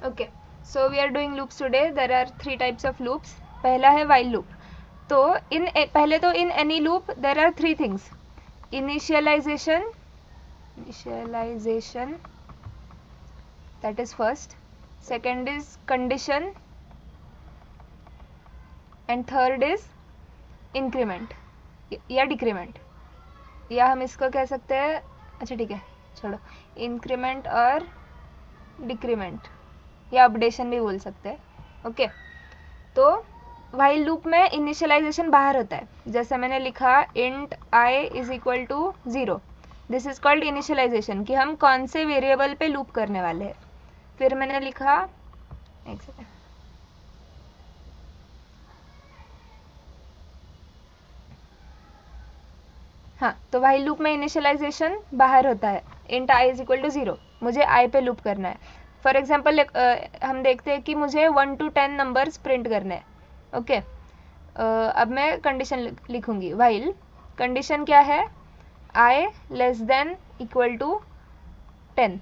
Okay, so we are doing loops today. There are 3 types of loops. पहला है while loop. तो पहले तो in any loop there are 3 things. Initialization, that is first. Second is condition, and third is increment या decrement, या हम इसको कह सकते हैं, अच्छा ठीक है छोड़ो, इंक्रीमेंट और डिक्रीमेंट या अपडेशन भी बोल सकते हैं. ओके, तो व्हाइल लूप में इनिशियलाइजेशन बाहर होता है. जैसे मैंने लिखा int I is equal to 0. This is called initialization, कि हम कौन से वेरिएबल पे लूप करने वाले हैं. फिर मैंने लिखा, एक सेकेंड, हाँ, तो व्हाइल लूप में इनिशियलाइजेशन बाहर होता है. Int I is equal to 0, मुझे आई पे लूप करना है. फॉर एग्जाम्पल हम देखते हैं कि मुझे 1 to 10 नंबर्स प्रिंट करने हैं. ओके, अब मैं कंडीशन लिखूंगी. व्हाइल कंडीशन क्या है, आई लेस देन इक्वल टू 10.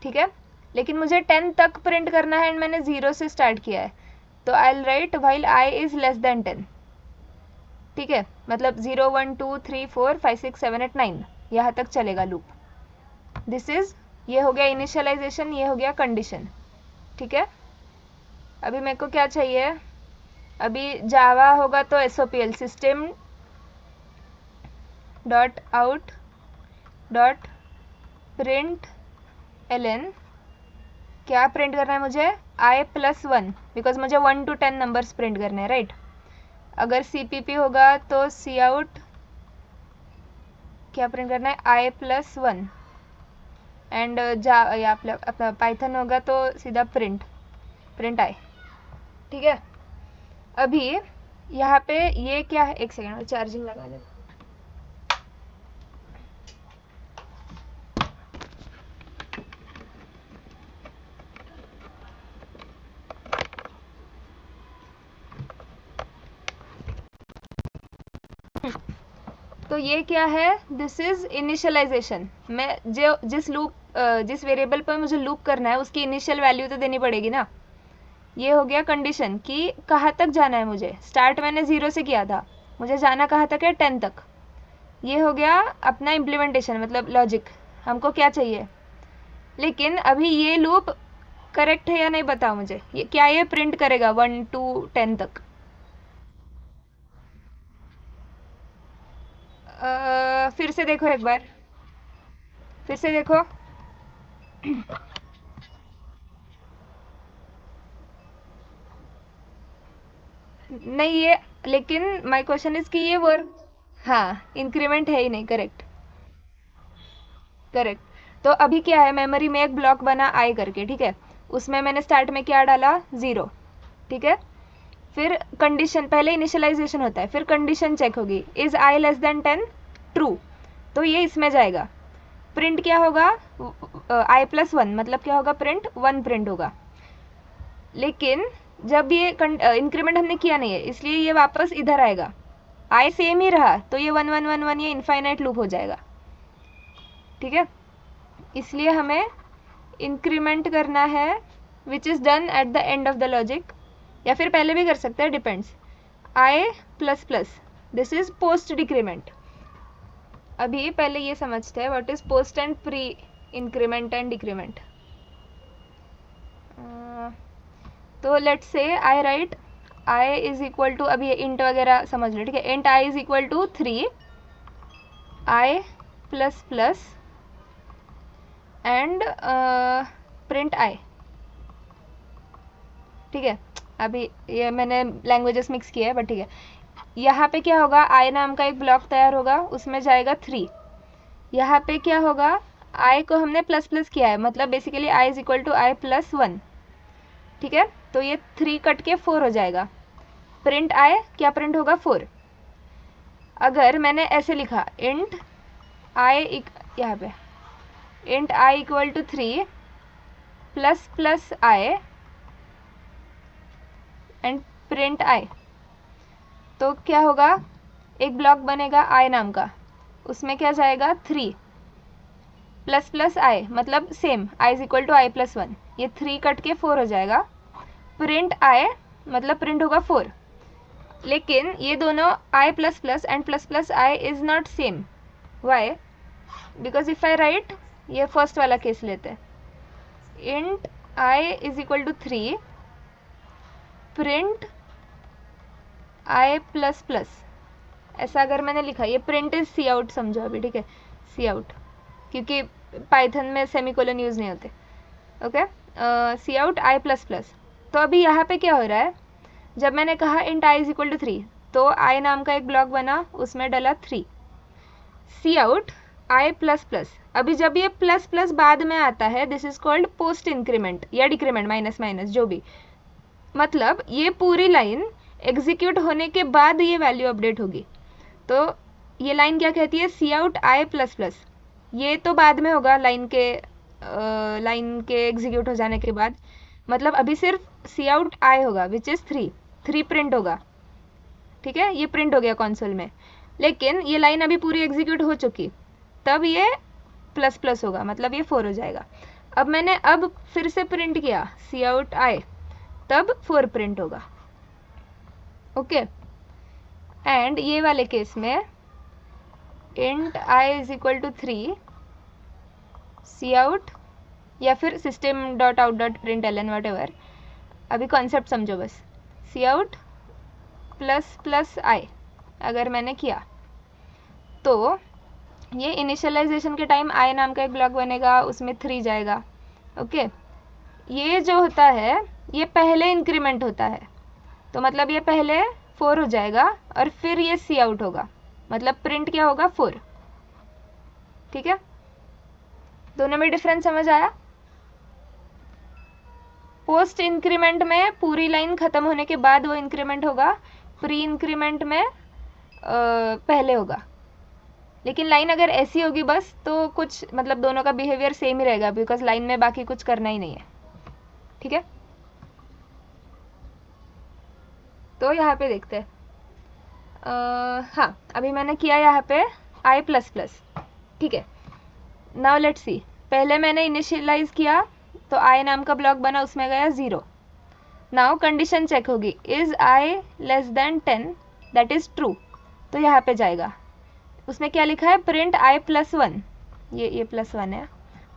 ठीक है, लेकिन मुझे 10 तक प्रिंट करना है एंड मैंने 0 से स्टार्ट किया है. तो I will write while I is less than 10. ठीक है, मतलब 0 1 2 3 4 5 6 7 8 9 यहाँ तक चलेगा लूप. दिस इज, ये हो गया इनिशियलाइजेशन, ये हो गया कंडीशन. ठीक है, अभी मेरे को क्या चाहिए, अभी जावा होगा तो SOPL, system dot out dot print ln, क्या प्रिंट करना है मुझे, i+1, बिकॉज मुझे 1 to 10 नंबर्स प्रिंट करने हैं, राइट. अगर CPP होगा तो cout, क्या प्रिंट करना है, i+1. एंड अपना पाइथन होगा तो सीधा प्रिंट आई. ठीक है, अभी यहाँ पे ये क्या है, एक सेकेंड चार्जिंग लगा दे. तो ये क्या है, दिस इज इनिशियलाइजेशन. मैं जो जिस वेरिएबल पर मुझे लूप करना है उसकी इनिशियल वैल्यू तो देनी पड़ेगी ना. ये हो गया कंडीशन कि कहाँ तक जाना है मुझे. स्टार्ट मैंने 0 से किया था, मुझे जाना कहाँ तक है, 10 तक. ये हो गया अपना इम्प्लीमेंटेशन, मतलब लॉजिक, हमको क्या चाहिए. लेकिन अभी ये लूप करेक्ट है या नहीं बताओ मुझे, ये क्या ये प्रिंट करेगा 1 to 10 तक. फिर से देखो एक बार, फिर से देखो. नहीं ये, लेकिन माय क्वेश्चन इज कि ये वर्क, हाँ इंक्रीमेंट है ही नहीं. Correct, correct. तो अभी क्या है, मेमोरी में एक ब्लॉक बना आई करके, ठीक है, उसमें मैंने स्टार्ट में क्या डाला, 0. ठीक है, फिर कंडीशन, पहले इनिशियलाइजेशन होता है, फिर कंडीशन चेक होगी, is I less than 10, true, तो ये इसमें जाएगा. प्रिंट क्या होगा, i+1, मतलब क्या होगा, प्रिंट 1 प्रिंट होगा. लेकिन जब ये इंक्रीमेंट हमने किया नहीं है, इसलिए ये वापस इधर आएगा. आई सेम ही रहा तो ये 1 1 1 1 ये इनफाइनाइट लूप हो जाएगा. ठीक है, इसलिए हमें इंक्रीमेंट करना है, which is done at the end of the logic, या फिर पहले भी कर सकते हैं, depends. i++, this is post decrement. अभी पहले ये समझते हैं what is post and pre increment and decrement. तो let's say I write I is equal to, अभी इंट वगैरह समझ लो, ठीक है. Int I is equal to 3, i++ and print I. ठीक है, अभी ये मैंने लैंग्वेजेस मिक्स किया है बट ठीक है. यहाँ पे क्या होगा, आई नाम का एक ब्लॉक तैयार होगा, उसमें जाएगा 3. यहाँ पे क्या होगा, आई को हमने प्लस प्लस किया है, मतलब basically i is equal to i+1. ठीक है, तो ये 3 कट के 4 हो जाएगा. प्रिंट आई, क्या प्रिंट होगा, 4. अगर मैंने ऐसे लिखा इंट आई, यहाँ पे int I equal to 3 ++ I and print I, तो क्या होगा, एक ब्लॉक बनेगा आई नाम का, उसमें क्या जाएगा, 3. प्लस प्लस आई मतलब same, i is equal to i plus 1, ये 3 कट के 4 हो जाएगा। प्रिंट आई मतलब प्रिंट होगा 4, लेकिन ये दोनों I plus plus and plus plus I is not same. Why? Because if I write, ये फर्स्ट वाला केस लेते हैं, int I is equal to 3 print I plus plus, ऐसा अगर मैंने लिखा, ये प्रिंट इज सी आउट समझो अभी, ठीक है, सी आउट, क्योंकि पाइथन में सेमीकोलन यूज़ नहीं होते। Okay, C out i plus plus. तो अभी यहाँ पे क्या हो रहा है, जब मैंने कहा int I is equal to 3, तो आई नाम का एक ब्लॉक बना, उसमें डला 3, C out i plus plus. अभी जब ये प्लस प्लस बाद में आता है, this is called post increment या डिक्रीमेंट, माइनस माइनस जो भी, मतलब ये पूरी लाइन एग्जीक्यूट होने के बाद ये वैल्यू अपडेट होगी। तो ये लाइन क्या कहती है, C out i plus plus, ये तो बाद में होगा लाइन के एग्जीक्यूट हो जाने के बाद, मतलब अभी सिर्फ सी आउट आई होगा विच इज़ 3 प्रिंट होगा, ठीक है, ये प्रिंट हो गया कंसोल में, लेकिन ये लाइन अभी पूरी एग्जीक्यूट हो चुकी, तब ये प्लस प्लस होगा, मतलब ये 4 हो जाएगा। अब मैंने अब फिर से प्रिंट किया सी आउट आई, तब 4 प्रिंट होगा। ओके, एंड ये वाले केस में int I is equal to 3 C out या फिर system dot out dot print L N whatever, अभी कॉन्सेप्ट समझो बस, C out plus plus i अगर मैंने किया, तो ये इनिशियलाइजेशन के टाइम आई नाम का एक ब्लॉक बनेगा, उसमें 3 जाएगा। ओके, ये जो होता है ये पहले इंक्रीमेंट होता है, तो मतलब ये पहले 4 हो जाएगा और फिर ये सी आउट होगा, मतलब प्रिंट क्या होगा 4, ठीक है, दोनों में डिफरेंस समझ आया। पोस्ट इंक्रीमेंट में पूरी लाइन खत्म होने के बाद वो इंक्रीमेंट होगा, प्री इंक्रीमेंट में पहले होगा, लेकिन लाइन अगर ऐसी होगी बस, तो कुछ मतलब दोनों का बिहेवियर सेम ही रहेगा, बिकॉज लाइन में बाकी कुछ करना ही नहीं है, ठीक है। तो यहाँ पे देखते हैं, हाँ अभी मैंने किया यहाँ पे आई प्लस प्लस, ठीक है। नाउ लेट्स सी, पहले मैंने इनिशियलाइज किया तो आई नाम का ब्लॉक बना, उसमें गया 0। नाउ कंडीशन चेक होगी, is I less than 10, that is true, तो यहाँ पे जाएगा, उसमें क्या लिखा है, प्रिंट आई प्लस 1, ये प्लस 1 है,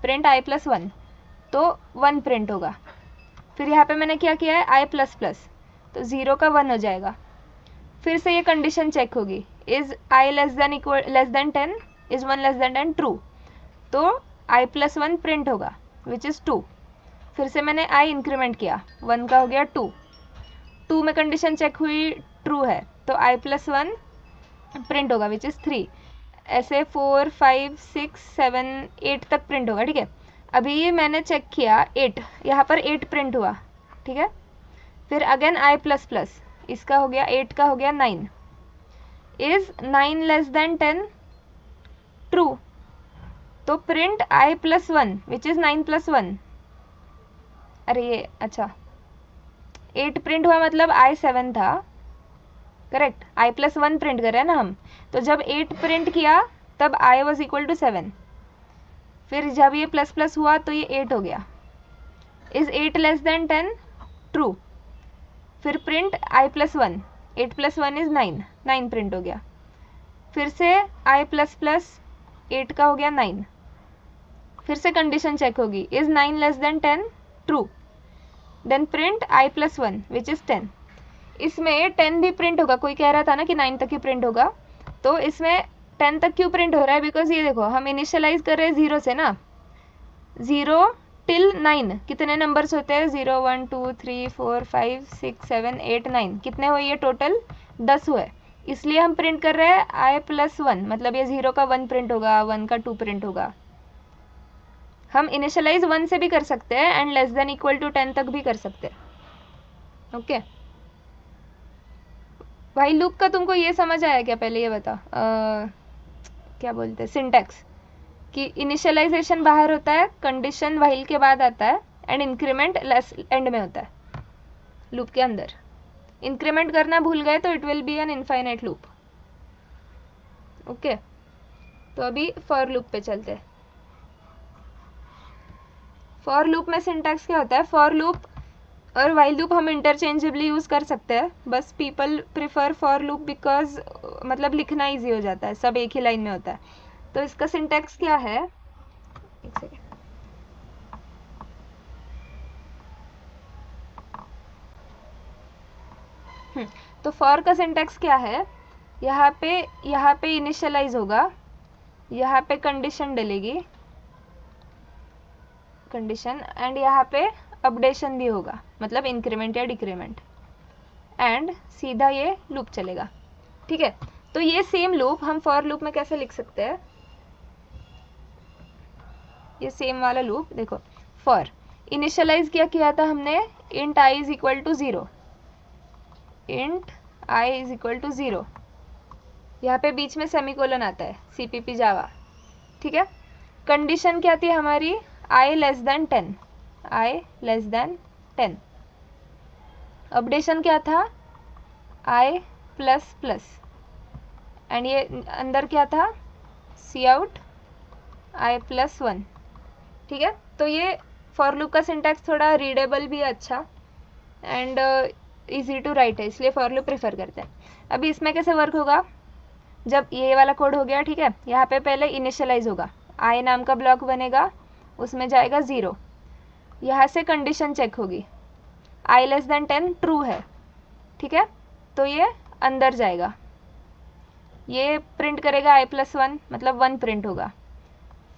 प्रिंट आई प्लस 1, तो 1 प्रिंट होगा। फिर यहाँ पे मैंने क्या किया है, आई प्लस प्लस, तो 0 का 1 हो जाएगा। फिर से ये कंडीशन चेक होगी, is I less than 10, is 1 less than 10, true, तो आई प्लस 1 प्रिंट होगा विच इज़ 2। फिर से मैंने आई इंक्रीमेंट किया, 1 का हो गया 2 में कंडीशन चेक हुई, ट्रू है, तो आई प्लस 1 प्रिंट होगा विच इज़ 3। ऐसे 4 5 6 7 8 तक प्रिंट होगा, ठीक है। अभी मैंने चेक किया 8, यहाँ पर 8 प्रिंट हुआ, ठीक है। फिर अगेन आई प्लस प्लस, इसका हो गया 8 का हो गया 9, इज 9 लेस देन 10, ट्रू, तो print I plus 1 which is 9 plus 1, अरे ये अच्छा 8 प्रिंट हुआ मतलब आई 7 था, करेक्ट, आई प्लस 1 प्रिंट कर रहे हैं ना हम, तो जब 8 प्रिंट किया तब आई वॉज इक्वल टू 7, फिर जब ये प्लस प्लस हुआ तो ये 8 हो गया, इज 8 लेस देन 10, ट्रू, फिर print I plus 1, 8 plus 1 is 9 print हो गया। फिर से आई प्लस प्लस 8 का हो गया 9, फिर से कंडीशन चेक होगी, is 9 less than 10, true, then print I plus 1 which is 10। इसमें 10 भी प्रिंट होगा, कोई कह रहा था ना कि 9 तक ही प्रिंट होगा, तो इसमें 10 तक क्यों प्रिंट हो रहा है, बिकॉज ये देखो हम इनिशियलाइज कर रहे हैं 0 से ना, 0 टिल 9 कितने नंबर्स होते हैं, 0 1 2 3 4 5 6 7 8 9, कितने हुए ये टोटल 10 हुए, इसलिए हम प्रिंट कर रहे हैं आई प्लस 1, मतलब ये 0 का 1 प्रिंट होगा, 1 का 2 प्रिंट होगा। हम इनिशियलाइज 1 से भी कर सकते हैं and less than equal to 10 तक भी कर सकते हैं। ओके भाई, लूप का तुमको ये समझ आया क्या, पहले ये बता, क्या बोलते हैं सिंटैक्स, कि इनिशियलाइजेशन बाहर होता है, कंडीशन व्हाइल के बाद आता है, एंड इंक्रीमेंट एंड में होता है लूप के अंदर। इंक्रीमेंट करना भूल गए तो it will B an infinite loop. Okay, तो अभी फॉर लूप पे चलते हैं। फॉर लूप में सिंटैक्स क्या होता है, फॉर लूप और वाइल लूप हम इंटरचेंजेबली यूज़ कर सकते हैं, बस people prefer for loop because मतलब लिखना ईजी हो जाता है, सब एक ही लाइन में होता है। तो इसका सिंटैक्स क्या है, एक सेकेंड, तो फॉर का सिंटैक्स क्या है, यहाँ पे इनिशियलाइज होगा, यहाँ पे कंडीशन डलेगी, कंडीशन, एंड यहाँ पे अपडेशन भी होगा, मतलब इंक्रीमेंट या डिक्रीमेंट, एंड सीधा ये लूप चलेगा। ठीक है, तो ये सेम लूप हम फॉर लूप में कैसे लिख सकते हैं, ये सेम वाला लूप देखो, फॉर इनिशियलाइज क्या किया था हमने, int I is equal to 0, int I is equal to 0, यहाँ पे बीच में सेमीकोलन आता है, CPP जावा। ठीक है, कंडीशन क्या थी हमारी, आई लेस देन 10, आई लेस देन 10, अपडेशन क्या था, आई प्लस प्लस, एंड ये अंदर क्या था, सी आउट आई प्लस 1। ठीक है, तो ये फॉर लूप का सिंटैक्स थोड़ा रीडेबल भी है, अच्छा, एंड इजी टू राइट है, इसलिए फॉर लूप प्रेफर करते हैं। अभी इसमें कैसे वर्क होगा, जब ये वाला कोड हो गया, ठीक है, यहाँ पे पहले इनिशियलाइज होगा, आई नाम का ब्लॉक बनेगा, उसमें जाएगा 0, यहाँ से कंडीशन चेक होगी, आई लेस देन 10 ट्रू है। ठीक है, तो ये अंदर जाएगा, ये प्रिंट करेगा आई प्लस 1, मतलब 1 प्रिंट होगा,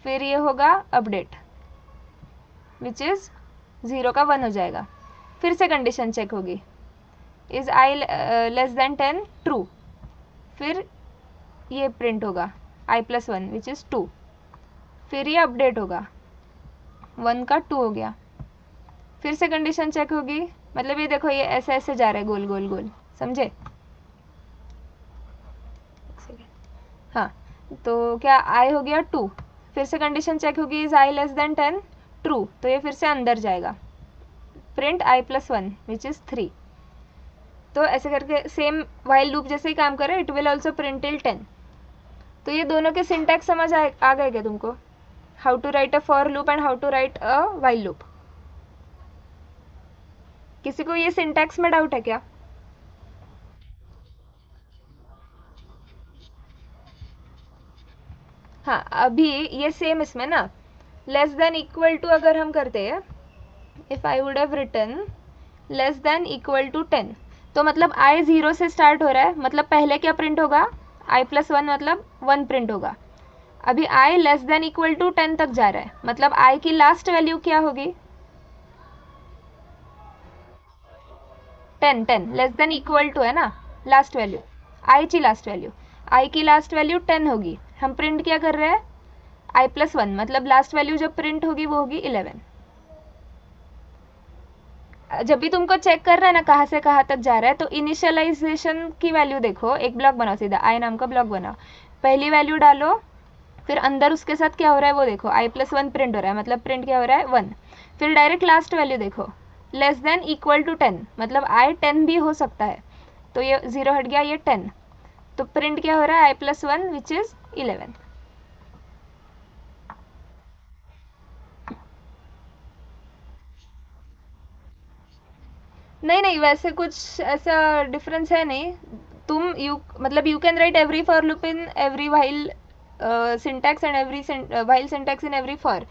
फिर ये होगा अपडेट विच इज़ 0 का 1 हो जाएगा, फिर से कंडीशन चेक होगी, is I less than 10 true, फिर ये प्रिंट होगा आई प्लस 1 विच इज़ 2, फिर ये अपडेट होगा, 1 का 2 हो गया, फिर से कंडीशन चेक होगी, मतलब ये देखो ये ऐसे ऐसे जा रहा है गोल गोल गोल, समझे। हाँ, तो क्या आई हो गया 2, फिर से कंडीशन चेक होगी, is I less than 10 true, तो ये फिर से अंदर जाएगा, print I plus 1 which is 3। तो ऐसे करके सेम वाइल लूप जैसे ही काम करे, it will also print till 10। तो ये दोनों के सिंटैक्स समझ आ गए क्या तुमको, how to write a for loop and how to write a while loop. किसी को ये सिंटैक्स में डाउट है क्या? हाँ, अभी ये सेम इसमें ना, लेस देन इक्वल टू अगर हम करते हैं, if I would have written less than equal to 10, तो मतलब आई 0 से स्टार्ट हो रहा है, मतलब पहले क्या प्रिंट होगा, आई प्लस 1 मतलब 1 प्रिंट होगा। अभी आई लेस देन इक्वल टू 10 तक जा रहा है, मतलब आई की लास्ट वैल्यू क्या होगी, 10 लेस देन इक्वल टू है ना लास्ट वैल्यू, आई की लास्ट वैल्यू, आई की लास्ट वैल्यू 10 होगी, हम प्रिंट क्या कर रहे हैं, आई प्लस 1, मतलब लास्ट वैल्यू जब प्रिंट होगी वो होगी 11। जब भी तुमको चेक कर रहा है ना कहाँ से कहाँ तक जा रहा है, तो इनिशियलाइजेशन की वैल्यू देखो, एक ब्लॉक बनाओ सीधा, आई नाम का ब्लॉक बनाओ, पहली वैल्यू डालो, फिर अंदर उसके साथ क्या हो रहा है वो देखो, आई प्लस 1 प्रिंट हो रहा है, मतलब प्रिंट क्या हो रहा है 1, फिर डायरेक्ट लास्ट वैल्यू देखो, लेस देन इक्वल टू 10, मतलब आई 10 भी हो सकता है, तो ये 0 हट गया, ये 10, तो प्रिंट क्या हो रहा है, आई प्लस 1 विच इज़ 11। नहीं नहीं, वैसे कुछ ऐसा डिफरेंस है नहीं, तुम मतलब you can write every for loop in every while syntax and every while syntax in every for,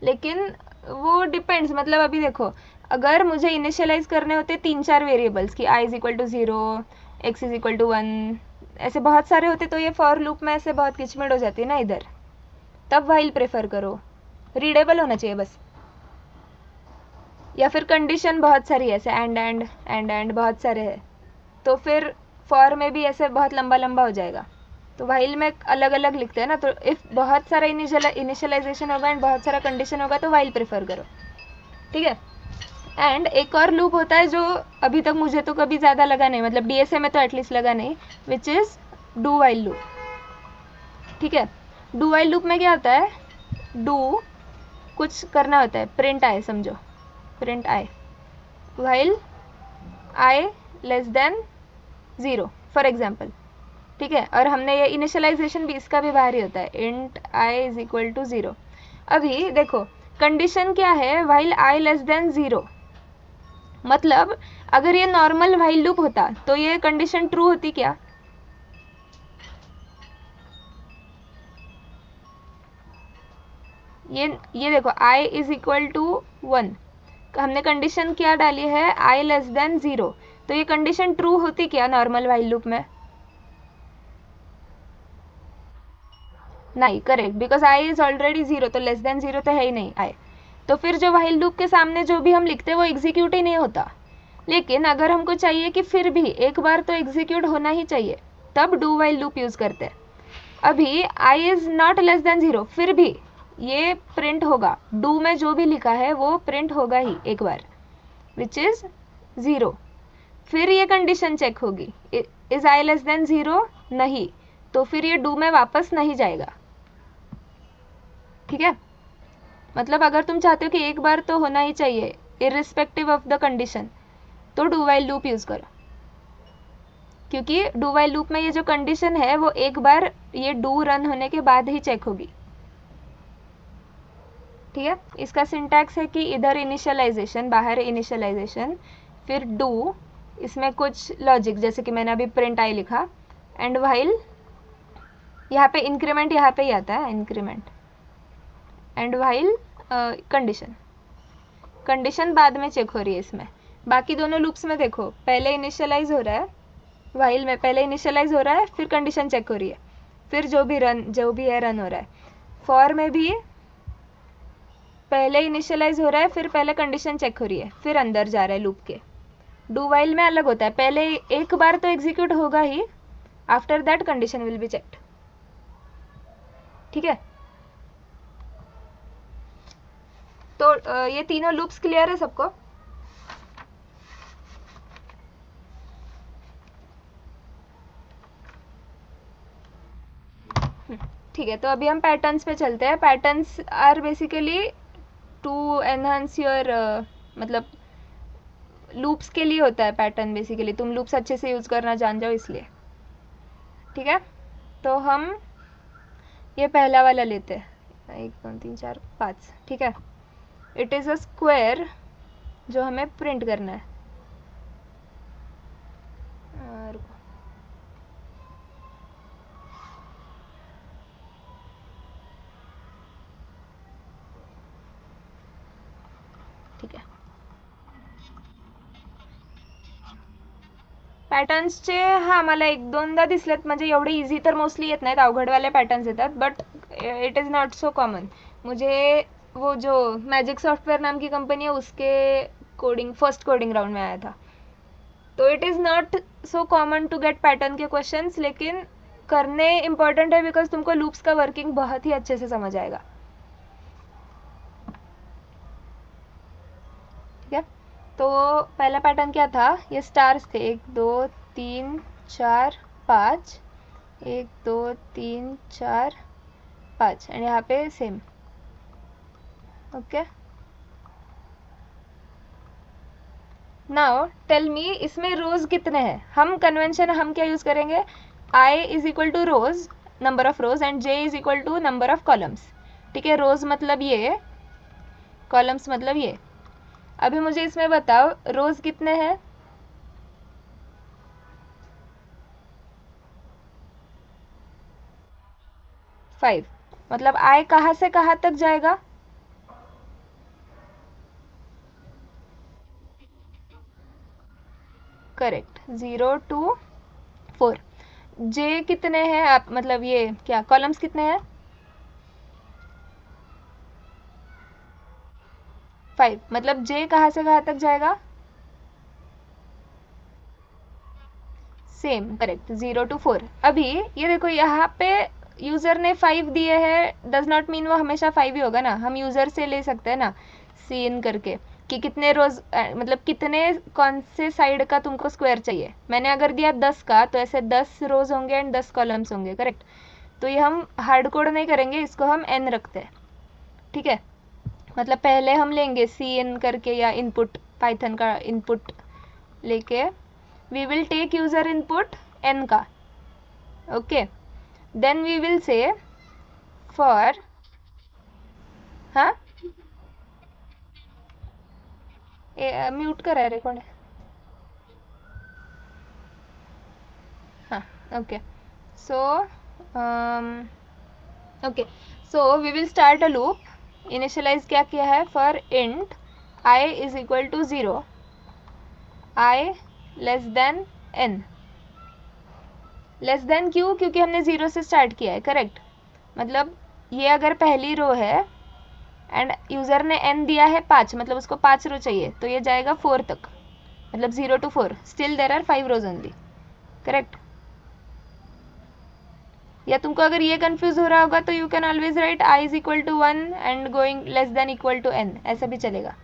लेकिन वो डिपेंड्स, मतलब अभी देखो, अगर मुझे इनिशियलाइज करने होते 3-4 वेरिएबल्स की, I is equal to 0, X is equal to 1, ऐसे बहुत सारे होते, तो ये फॉर लूप में ऐसे बहुत किचमिड़ हो जाती है ना इधर, तब वाइल प्रेफर करो, रीडेबल होना चाहिए बस, या फिर कंडीशन बहुत सारी है, ऐसे एंड बहुत सारे हैं, तो फिर फॉर में भी ऐसे बहुत लंबा लंबा हो जाएगा, तो वाइल में अलग अलग लिखते हैं ना, तो इफ़ बहुत सारा इनिशियलाइजेशन होगा एंड बहुत सारा कंडीशन होगा तो वाइल प्रेफर करो। ठीक है, एंड एक और लूप होता है जो अभी तक मुझे तो कभी ज़्यादा लगा नहीं, मतलब DSA में तो एटलीस्ट लगा नहीं, which is do while loop. ठीक है, डू वाइल लूप में क्या होता है, डू कुछ करना होता है, प्रिंट आए समझो, print I while I less then 0 for example. ठीक है, और हमने ये इनिशियलाइजेशन भी इसका भी बाहर ही होता है, int I is equal to 0। अभी देखो कंडीशन क्या है, व्हाइल आई लेस देन 0, मतलब अगर ये नॉर्मल व्हाइल लूप होता तो ये कंडीशन ट्रू होती क्या? ये देखो i इज इक्वल टू 1, हमने कंडीशन क्या डाली है, i लेस देन 0, तो ये कंडीशन ट्रू होती क्या नॉर्मल व्हाइल लूप में? नहीं, correct, because i is already 0, तो लेस देन 0 तो है ही नहीं i, तो फिर जो व्हाइल लूप के सामने जो भी हम लिखते हैं वो एग्जीक्यूट ही नहीं होता। लेकिन अगर हमको चाहिए कि फिर भी एक बार तो एग्जीक्यूट होना ही चाहिए, तब डू व्हाइल लूप यूज करते हैं। अभी i is not less than 0, फिर भी ये प्रिंट होगा, डू में जो भी लिखा है वो प्रिंट होगा ही एक बार, विच इज 0। फिर ये कंडीशन चेक होगी, इज i लेस देन 0, नहीं, तो फिर ये डू में वापस नहीं जाएगा। ठीक है, मतलब अगर तुम चाहते हो कि एक बार तो होना ही चाहिए इररिस्पेक्टिव ऑफ द कंडीशन, तो डू व्हाइल लूप यूज करो, क्योंकि डू व्हाइल लूप में ये जो कंडीशन है वो एक बार ये डू रन होने के बाद ही चेक होगी। ठीक है, इसका सिंटैक्स है कि इधर इनिशियलाइजेशन, बाहर इनिशियलाइजेशन, फिर डू, इसमें कुछ लॉजिक जैसे कि मैंने अभी प्रिंट आई लिखा, एंड व्हाइल, यहाँ पे इंक्रीमेंट यहाँ पे ही आता है increment, and while condition, condition बाद में चेक हो रही है इसमें। बाकी दोनों लूप्स में देखो पहले इनिशियलाइज हो रहा है, व्हाइल में पहले इनिशियलाइज हो रहा है फिर कंडीशन चेक हो रही है, फिर जो भी है रन हो रहा है। फॉर में भी पहले इनिशियलाइज हो रहा है फिर पहले कंडीशन चेक हो रही है फिर अंदर जा रहा है लूप के। डू व्हाइल में अलग होता है, पहले एक बार तो एग्जीक्यूट होगा ही, after that condition will be checked. ठीक है, तो ये तीनों लूप्स क्लियर है सबको? ठीक है, तो अभी हम पैटर्न्स पे चलते हैं। Patterns are basically to enhance your, मतलब लूप्स के लिए होता है पैटर्न, बेसिकली तुम लूप्स अच्छे से यूज करना जान जाओ इसलिए। ठीक है, तो हम ये पहला वाला लेते हैं, 1 2 3 4 5। ठीक है, इट इज़ अ स्क्वायर जो हमें प्रिंट करना है। ठीक है, पॅटर्न्सचे हां मला 1-2दा दिसलेत, म्हणजे एवढे इझी तर मोस्टली येत नाहीत, अवघडवाले पॅटर्न्स येतात, but it is not so common. मुझे वो जो मैजिक सॉफ्टवेयर नाम की कंपनी है उसके फर्स्ट कोडिंग राउंड में आया था, तो it is not so common to get pattern के क्वेश्चंस, लेकिन करने इम्पॉर्टेंट है बिकॉज तुमको लूप्स का वर्किंग बहुत ही अच्छे से समझ आएगा। ठीक है, तो पहला पैटर्न क्या था, ये स्टार्स थे, 1 2 3 4 5, 1 2 3 4 5, एंड यहाँ पे same. Okay, now tell me इसमें रोज कितने हैं? हम कन्वेंशन हम क्या यूज करेंगे, i is equal to rows, number of rows, and j is equal to number of columns. ठीक है, रोज मतलब ये, कॉलम्स मतलब ये। अभी मुझे इसमें बताओ रोज कितने हैं? 5, मतलब i कहाँ से कहाँ तक जाएगा? Correct, 0 to 4। j कितने हैं आप, मतलब ये क्या कॉलम्स कितने हैं? 5, मतलब j कहाँ से कहाँ तक जाएगा? Same, correct, 0 to 4। अभी ये देखो यहाँ पे यूज़र ने 5 दिए हैं, डज नॉट मीन वो हमेशा 5 ही होगा ना, हम यूज़र से ले सकते हैं ना सी इन करके कि कितने रोज, मतलब कितने कौन से साइड का तुमको स्क्वायर चाहिए। मैंने अगर दिया 10 का तो ऐसे 10 रोज होंगे एंड 10 कॉलम्स होंगे, करेक्ट। तो ये हम हार्ड कोड नहीं करेंगे, इसको हम n रखते हैं। ठीक है, मतलब पहले हम लेंगे सी इन करके या इनपुट, पाइथन का इनपुट लेके we will take user input n का, okay, then we will say for, हाँ म्यूट करा है रिकॉर्ड। हाँ okay so okay so we will start a loop. Initialise क्या किया है, for int i is equal to 0, i less than n। Less than क्यों, क्योंकि हमने 0 से स्टार्ट किया है, करेक्ट। मतलब ये अगर पहली रो है एंड यूज़र ने n दिया है 5, मतलब उसको 5 रो चाहिए, तो ये जाएगा 4 तक, मतलब 0 to 4, still there are 5 rows only, correct. या तुमको अगर ये कंफ्यूज हो रहा होगा तो you can always write i is equal to 1 and going less than equal to n, ऐसा भी चलेगा।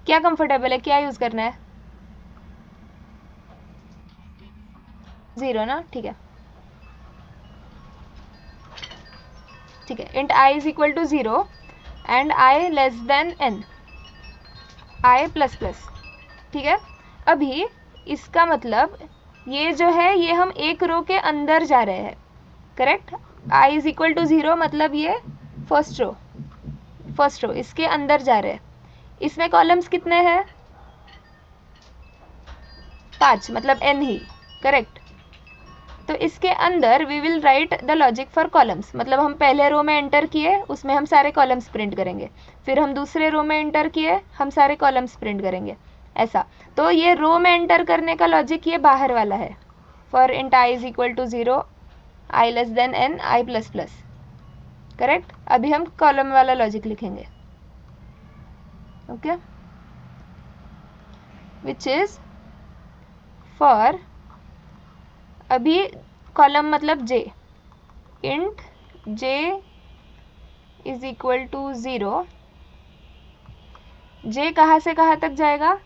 क्या कंफर्टेबल है, क्या यूज़ करना है? 0 ना, ठीक है ठीक है। Int i is equal to 0 and i less than n, i plus plus, ठीक है। अभी इसका मतलब ये जो है ये हम एक रो के अंदर जा रहे हैं, correct. i is equal to 0 मतलब ये फर्स्ट रो इसके अंदर जा रहे हैं। इसमें कॉलम्स कितने हैं? 5, मतलब n ही, करेक्ट। तो इसके अंदर we will write the logic for columns, मतलब हम पहले रो में एंटर किए उसमें हम सारे कॉलम्स प्रिंट करेंगे, फिर हम दूसरे रो में एंटर किए हम सारे कॉलम्स प्रिंट करेंगे, ऐसा। तो ये रो में एंटर करने का लॉजिक ये बाहर वाला है, for int i is equal to 0, i less than n, i plus plus, correct. अभी हम कॉलम वाला लॉजिक लिखेंगे, ओके, विच इज फॉर, अभी कॉलम मतलब j, int j is equal to 0, j कहाँ से कहाँ तक जाएगा?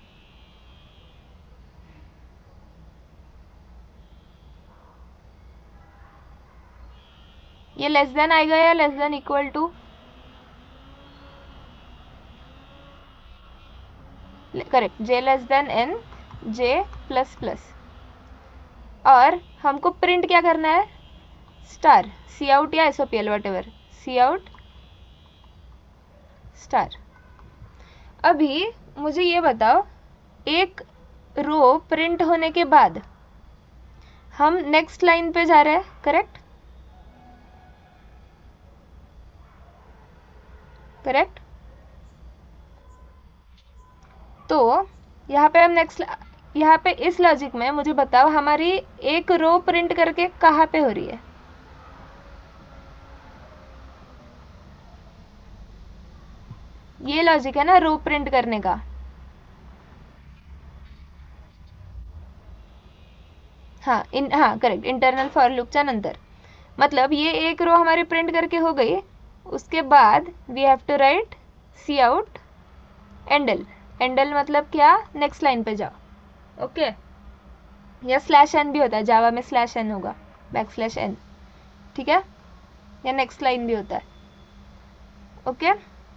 ये लेस देन आएगा या less than equal to? Correct, j less than n, j plus plus. और हमको प्रिंट क्या करना है? स्टार, सी आउट या SOPL whatever, C out star. अभी मुझे ये बताओ, एक रो प्रिंट होने के बाद हम नेक्स्ट लाइन पे जा रहे हैं, करेक्ट करेक्ट। तो यहाँ पे हम नेक्स्ट, यहाँ पे इस लॉजिक में मुझे बताओ हमारी एक रो प्रिंट करके कहाँ पे हो रही है? ये लॉजिक है ना रो प्रिंट करने का। हाँ हाँ करेक्ट, इंटरनल फॉर लूपच्या नंतर, मतलब ये एक रो हमारी प्रिंट करके हो गई, उसके बाद we have to write C out endl. Endl मतलब क्या? नेक्स्ट लाइन पे जाओ, ओके। या स्लैश एन भी होता है, जावा में स्लैश एन होगा, बैकस्लैश एन, ठीक है। या नेक्स्ट लाइन भी होता है, ओके।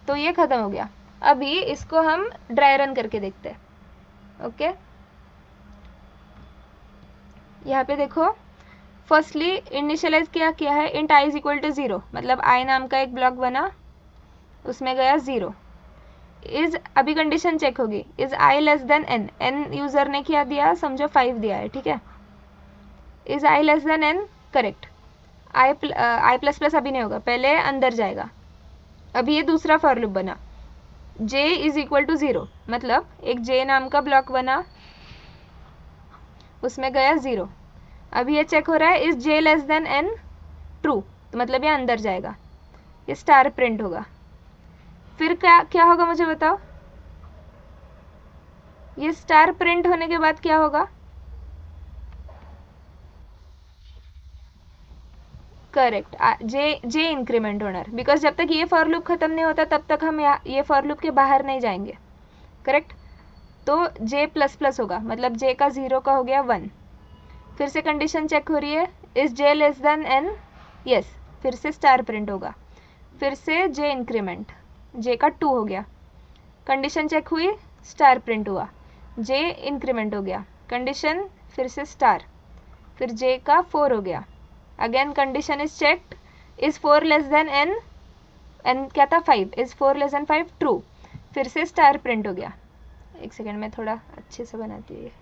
तो ये खत्म हो गया। अभी इसको हम ड्राई रन करके देखते हैं, ओके। यहाँ पे देखो, फर्स्टली इनिशियलाइज क्या किया है, int i is equal to 0, मतलब i नाम का एक ब्लॉक बना, उसमें गया 0। इज, अभी कंडीशन चेक होगी, is i less than n, n user ने क्या दिया, समझो 5 दिया है, ठीक है। Is i less than n, correct. i plus plus अभी नहीं होगा, पहले अंदर जाएगा। अभी ये दूसरा फॉर लूप बना, j इज इक्वल टू 0, मतलब एक j नाम का ब्लॉक बना, उसमें गया 0। अभी ये चेक हो रहा है, is j less than n, true, तो मतलब ये अंदर जाएगा, ये स्टार प्रिंट होगा। फिर क्या क्या होगा मुझे बताओ? ये स्टार प्रिंट होने के बाद क्या होगा? करेक्ट, जे इंक्रीमेंट होना, बिकॉज जब तक ये फॉर लूप खत्म नहीं होता तब तक हम ये फॉर लूप के बाहर नहीं जाएंगे, करेक्ट। तो जे प्लस प्लस होगा, मतलब जे का 0 का हो गया 1। फिर से कंडीशन चेक हो रही है, is j less than n, yes, फिर से स्टार प्रिंट होगा। फिर से जे इंक्रीमेंट, जे का 2 हो गया, कंडीशन चेक हुई, स्टार प्रिंट हुआ, जे इंक्रीमेंट हो गया, कंडीशन फिर से स्टार, फिर जे का 4 हो गया, again condition is checked, is 4 less than n, n क्या था 5, इज 4 लेस देन 5, ट्रू, फिर से स्टार प्रिंट हो गया, एक सेकेंड में थोड़ा अच्छे से बनाती हूँ ये।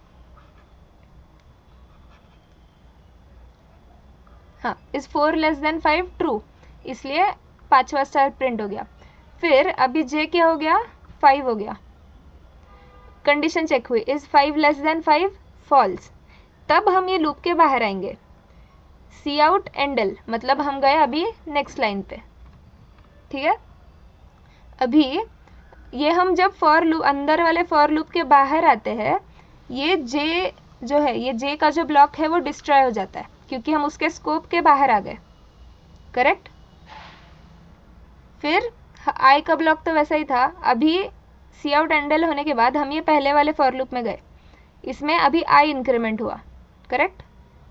हाँ, इज 4 लेस देन 5 ट्रू, इसलिए 5वां स्टार प्रिंट हो गया। फिर अभी जे क्या हो गया, 5 हो गया। कंडीशन चेक हुई, इज 5 लेस देन 5 फॉल्स। तब हम ये लूप के बाहर आएंगे, सी आउट एंडल, मतलब हम गए अभी नेक्स्ट लाइन पे। ठीक है, अभी ये हम जब फॉर लूप, अंदर वाले फॉर लूप के बाहर आते हैं, ये जे जो है, ये जे का जो ब्लॉक है वो डिस्ट्रॉय हो जाता है, क्योंकि हम उसके स्कोप के बाहर आ गए। करेक्ट। फिर आई का ब्लॉक तो वैसा ही था। अभी सी आउट एंडल होने के बाद हम ये पहले वाले फॉर लूप में गए, इसमें अभी आई इंक्रीमेंट हुआ। करेक्ट,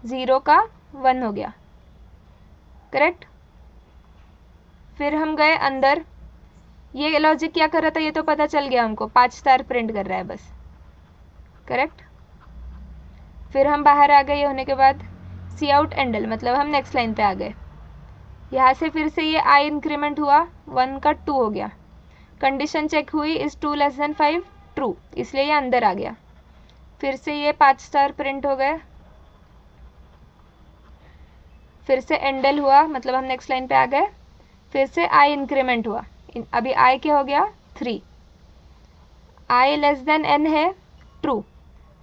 0 का 1 हो गया। करेक्ट। फिर हम गए अंदर, ये लॉजिक क्या कर रहा था ये तो पता चल गया हमको, 5 स्टार प्रिंट कर रहा है बस। करेक्ट। फिर हम बाहर आ गए, ये होने के बाद सी आउट एंडल, मतलब हम नेक्स्ट लाइन पे आ गए। यहाँ से फिर से ये आई इंक्रीमेंट हुआ, 1 का 2 हो गया। कंडीशन चेक हुई, इज 2 लेस देन 5 ट्रू, इसलिए ये अंदर आ गया। फिर से ये 5 स्टार प्रिंट हो गए। फिर से एंडल हुआ, मतलब हम नेक्स्ट लाइन पे आ गए। फिर से आई इंक्रीमेंट हुआ, अभी आई क्या हो गया, 3। आई लेस देन एन है, ट्रू,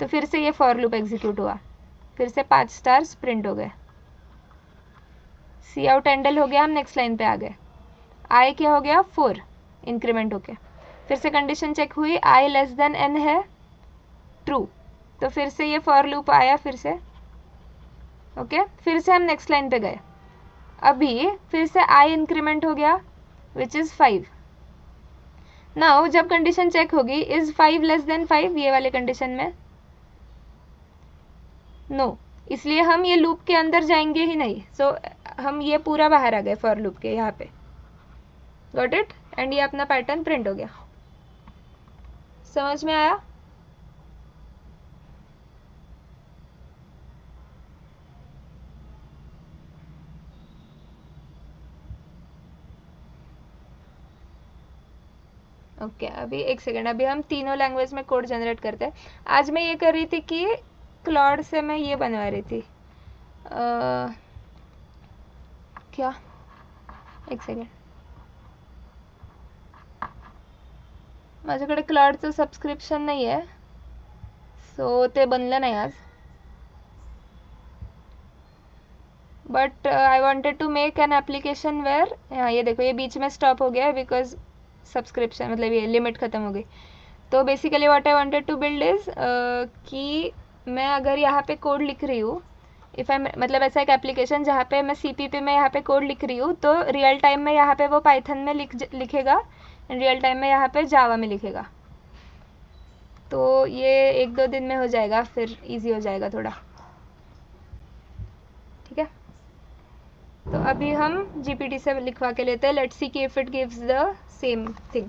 तो फिर से ये फॉर लूप एग्जीक्यूट हुआ। फिर से 5 स्टार्स प्रिंट हो गए। सी आउट एंडल हो गया, हम नेक्स्ट लाइन पे आ गए। आई क्या हो गया, 4 इंक्रीमेंट होके। फिर से कंडीशन चेक हुई, आई लेस देन एन है, ट्रू, तो फिर से ये फॉर लूप आया फिर से। ओके, फिर से हम नेक्स्ट लाइन पे गए, अभी फिर से आई इंक्रीमेंट हो गया, विच इज 5। नाउ जब कंडीशन चेक होगी, इज 5 लेस देन 5, ये वाले कंडीशन में नो, इसलिए हम ये लूप के अंदर जाएंगे ही नहीं। सो हम ये पूरा बाहर आ गए फॉर लूप के यहाँ पे। Got it. एंड ये अपना पैटर्न प्रिंट हो गया। समझ में आया? ओके, अभी एक सेकेंड, अभी हम तीनों लैंग्वेज में कोड जनरेट करते हैं। आज मैं ये कर रही थी कि क्लॉड से मैं ये बनवा रही थी, क्या, एक सेकेंड, माझ्याकडे क्लॉडचं सबस्क्रिप्शन नाही आहे, सो ते बनलं नाही आज. But I wanted to make an application where, हाँ ये देखो ये बीच में स्टॉप हो गया बिकॉज सब्सक्रिप्शन, मतलब ये लिमिट ख़त्म हो गई. तो basically what I wanted to build is कि मैं अगर यहाँ पे कोड लिख रही हूँ, इफ़ आई, मतलब ऐसा एक एप्लीकेशन जहाँ पे मैं CPP में यहाँ पे कोड लिख रही हूँ, तो रियल टाइम में यहाँ पे वो पाइथन में लिखेगा, रियल टाइम में यहाँ पे जावा में लिखेगा. तो ये 1-2 दिन में हो जाएगा, फिर इजी हो जाएगा थोड़ा. ठीक है, तो अभी हम GPT से लिखवा के लेते हैं. लेट्स सी कि if it gives the same thing.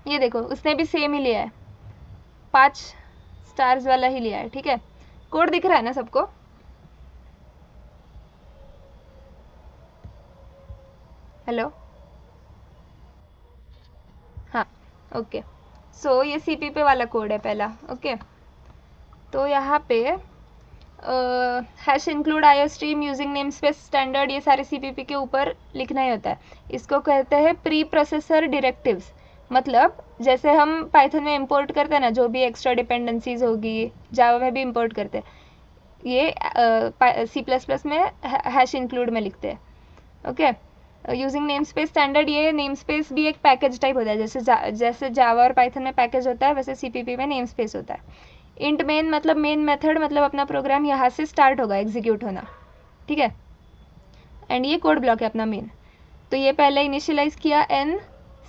ये देखो उसने भी सेम ही लिया है, 5 स्टार्स वाला ही लिया है. ठीक है, कोड दिख रहा है ना सबको? हेलो, हाँ, ओके. सो ये CPP वाला कोड है पहला. ओके, तो यहाँ पे hash include IO stream using name space standard, ये सारे CPP के ऊपर लिखना ही होता है. इसको कहते हैं प्री प्रोसेसर डिरेक्टिव्स. मतलब जैसे हम पाइथन में इंपोर्ट करते हैं ना, जो भी एक्स्ट्रा डिपेंडेंसीज होगी, जावा में भी इंपोर्ट करते हैं, ये C++ में हैश इंक्लूड में लिखते हैं. Okay, using name space standard, ये नेम स्पेस भी एक पैकेज टाइप होता है. जैसे जावा और पाइथन में पैकेज होता है, वैसे CPP में नेम स्पेस होता है. इंट मेन मतलब मेन मेथड, मतलब अपना प्रोग्राम यहाँ से स्टार्ट होगा एग्जीक्यूट होना. ठीक है, एंड ये कोड ब्लॉक है अपना मेन. तो ये पहले इनिशियलाइज किया n,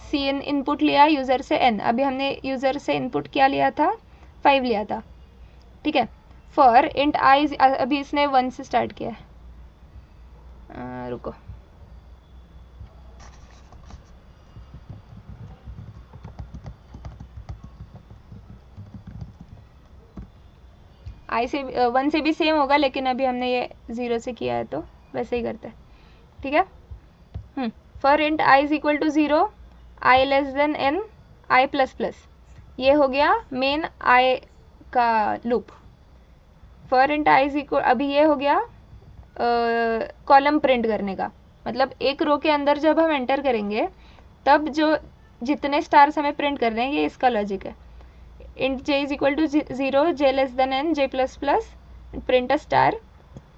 cn इनपुट लिया यूज़र से n. अभी हमने यूज़र से इनपुट क्या लिया था, 5 लिया था. ठीक है, फॉर इंट आई, अभी इसने 1 से स्टार्ट किया है. रुको, आई से 1 से भी सेम होगा, लेकिन अभी हमने ये 0 से किया है तो वैसे ही करते हैं, ठीक है। For int I is equal to 0, I less than N, I plus plus, ये हो गया मेन आई का loop. For int I is equal, अभी ये हो गया कॉलम प्रिंट करने का, मतलब एक रो के अंदर जब हम एंटर करेंगे तब जो जितने स्टार्स हमें प्रिंट कर रहे हैं, ये इसका लॉजिक है। Int j is equal to 0, J less than n, j plus plus, print a star,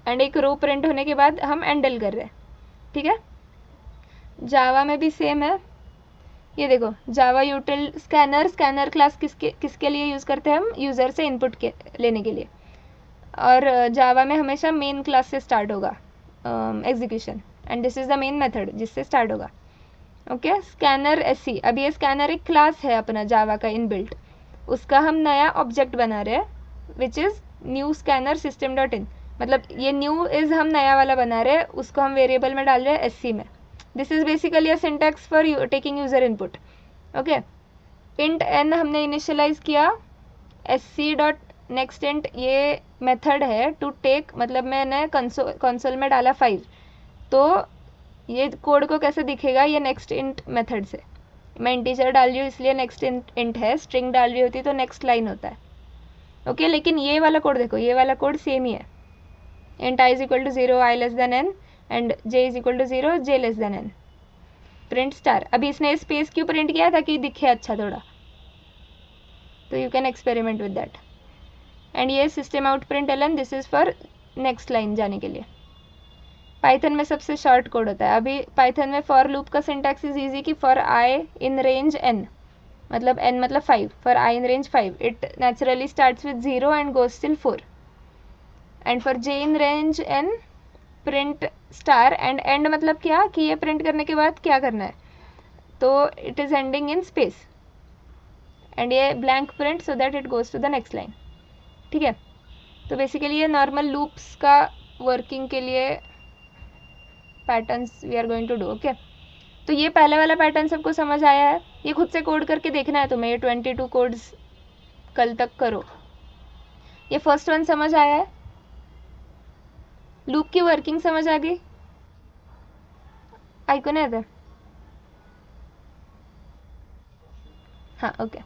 and एक रो प्रिंट होने के बाद हम एंडल कर रहे हैं, ठीक है। जावा में भी सेम है, ये देखो जावा यूटिल स्कैनर, स्कैनर क्लास किसके लिए यूज़ करते हैं हम, यूज़र से इनपुट के लेने के लिए, और जावा में हमेशा मेन क्लास से स्टार्ट होगा execution, and this is the main method जिससे स्टार्ट होगा, ओके। स्कैनर एससी, अभी ये स्कैनर एक क्लास है अपना जावा का इनबिल्ट, उसका हम नया ऑब्जेक्ट बना रहे हैं which is new scanner system dot in, मतलब ये न्यू इज़ हम नया वाला बना रहे हैं, उसको हम वेरिएबल में डाल रहे हैं एससी में। This is basically a syntax for taking user input, okay. Int n हमने इनिशियलाइज किया, एससी डॉट नेक्स्ट इंट ये मेथड है टू टेक, मतलब मैंने कंसोल में डाला 5, तो ये कोड को कैसे दिखेगा, ये नेक्स्ट इंट मेथड से, मैं इंटीजर डाल रही हूँ इसलिए नेक्स्ट इंट है, स्ट्रिंग डाल रही होती तो नेक्स्ट लाइन होता है, ओके। लेकिन ये वाला कोड देखो, ये वाला कोड सेम ही है, int I is equal to 0, I less than n, and j is equal to 0, J less than n, print star. अभी इसने स्पेस क्यों प्रिंट किया था कि दिखे अच्छा थोड़ा, तो you can experiment with that. And ये system out print ln, this is for next line जाने के लिए। पाइथन में सबसे शॉर्ट कोड होता है। अभी पाइथन में फॉर लूप का सिंटैक्स इज ईजी कि for I in range n, मतलब n मतलब 5, for I in range 5 it naturally starts with 0 and goes till 4, and for j in range n print star, and and मतलब क्या कि ये print करने के बाद क्या करना है, तो it is ending in space, and ये blank print so that it goes to the next line, ठीक है। तो बेसिकली ये नॉर्मल लूप्स का वर्किंग के लिए patterns we are going to do, okay. तो ये पहले वाला पैटर्न सबको समझ आया है, ये खुद से कोड करके देखना है तुम्हें, ये 22 कोड्स कल तक करो। ये फर्स्ट वन समझ आया है, लूप की वर्किंग समझ आ गई, ऐकून येतं, हाँ ओके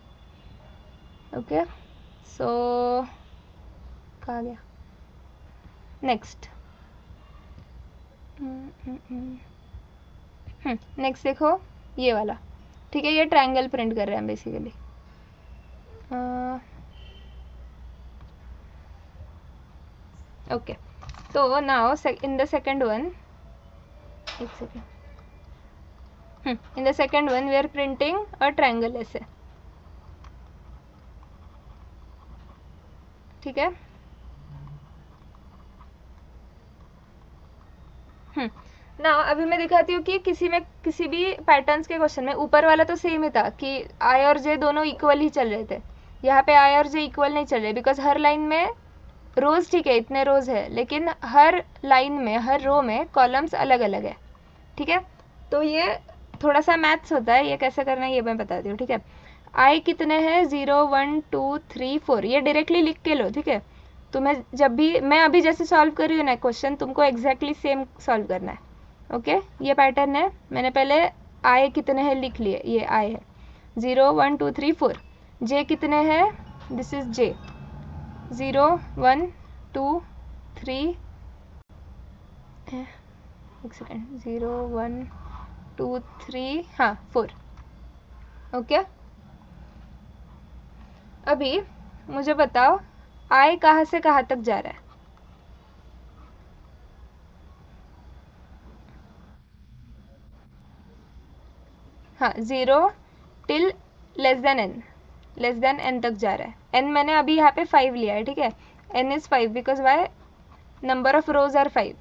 ओके। सो कहाँ गया, नेक्स्ट नेक्स्ट देखो ये वाला, ठीक है। ये ट्रायंगल प्रिंट कर रहे हैं बेसिकली, ओके। तो now in the second one, एक second, in the second one we are printing a triangle ऐसे, ठीक है। ना अभी मैं दिखाती हूँ कि किसी भी पैटर्न्स के क्वेश्चन में ऊपर वाला तो सेम ही था कि आई और जे दोनों इक्वल ही चल रहे थे, यहाँ पे आई और जे इक्वल नहीं चल रहे, बिकॉज हर लाइन में रोज, ठीक है इतने रोज है, लेकिन हर लाइन में हर रो में कॉलम्स अलग अलग है, ठीक है। तो ये थोड़ा सा मैथ्स होता है, ये कैसे करना है ये मैं बताती हूँ, ठीक है। आई कितने हैं, 0 1 2 3 4, ये डायरेक्टली लिख के लो, ठीक है। तुम्हें जब भी मैं अभी जैसे सॉल्व कर रही हूँ ना क्वेश्चन, तुमको एग्जैक्टली सेम सॉल्व करना है, ओके। ये पैटर्न है, मैंने पहले आई कितने हैं लिख लिए, ये आई है 0 1 2 3 4, जे कितने हैं, दिस इज जे 0 1 2 3, एक सेकेंड, 0 1 2 3, हाँ 4, ओके। अभी मुझे बताओ आई कहाँ से कहाँ तक जा रहा है, हाँ 0 टिल लेस देन एन तक जा रहा है। एन मैंने अभी यहाँ पे 5 लिया है, ठीक है। N is 5 because why, number of rows are 5।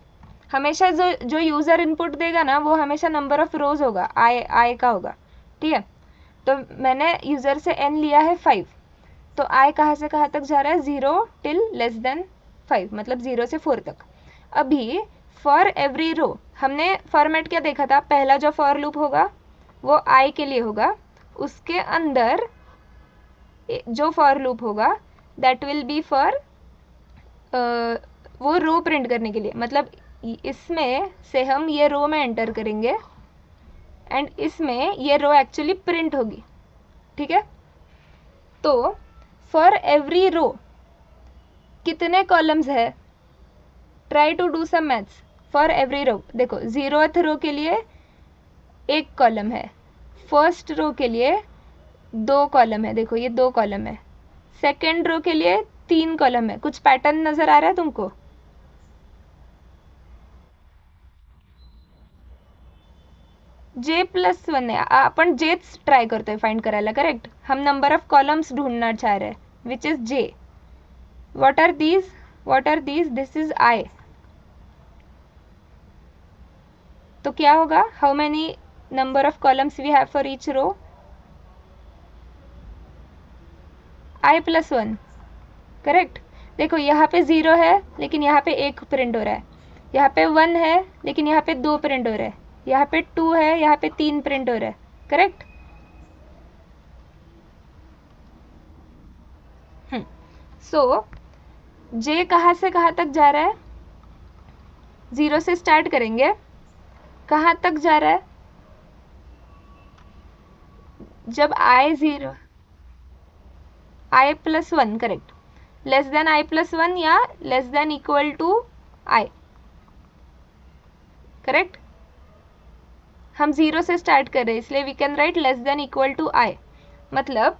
हमेशा जो यूज़र इनपुट देगा ना वो हमेशा नंबर ऑफ रोज होगा, आई का होगा, ठीक है। तो मैंने यूज़र से एन लिया है 5, तो आई कहाँ से कहाँ तक जा रहा है, 0 टिल लेस देन 5, मतलब 0 से 4 तक। अभी फॉर एवरी रो हमने फॉर्मेट क्या देखा था, पहला जो फॉर लूप होगा वो आई के लिए होगा, उसके अंदर जो फॉर लूप होगा दैट विल बी फॉर वो रो प्रिंट करने के लिए, मतलब इसमें से हम ये रो में एंटर करेंगे एंड इसमें ये रो एक्चुअली प्रिंट होगी, ठीक है। तो फॉर एवरी रो कितने कॉलम्स है, try to do some maths. For every row देखो, 0th रो के लिए 1 कॉलम है, फर्स्ट रो के लिए 2 कॉलम है, देखो ये 2 कॉलम है, सेकेंड रो के लिए 3 कॉलम है। कुछ पैटर्न नजर आ रहा है तुमको? J+1 आहे, आपण जेच ट्राय करतोय फाइंड करायला, करेक्ट। हम नंबर ऑफ कॉलम्स ढूंढना चाह रहे हैं which is J। What are these? This is I। तो क्या होगा, how many number of columns we have for each row? I+1, correct. देखो यहाँ पे 0 है लेकिन यहाँ पे 1 प्रिंट हो रहा है, यहाँ पे 1 है लेकिन यहाँ पे 2 प्रिंट हो रहा है, यहाँ पे 2 है, यहाँ पे 3 प्रिंट हो रहा है, करेक्ट। सो J कहाँ से कहाँ तक जा रहा है? 0 से स्टार्ट करेंगे, कहाँ तक जा रहा है? जब I+1, correct, less than I+1 या less than equal to I, correct. हम 0 से स्टार्ट कर रहे हैं इसलिए we can write less than equal to I। मतलब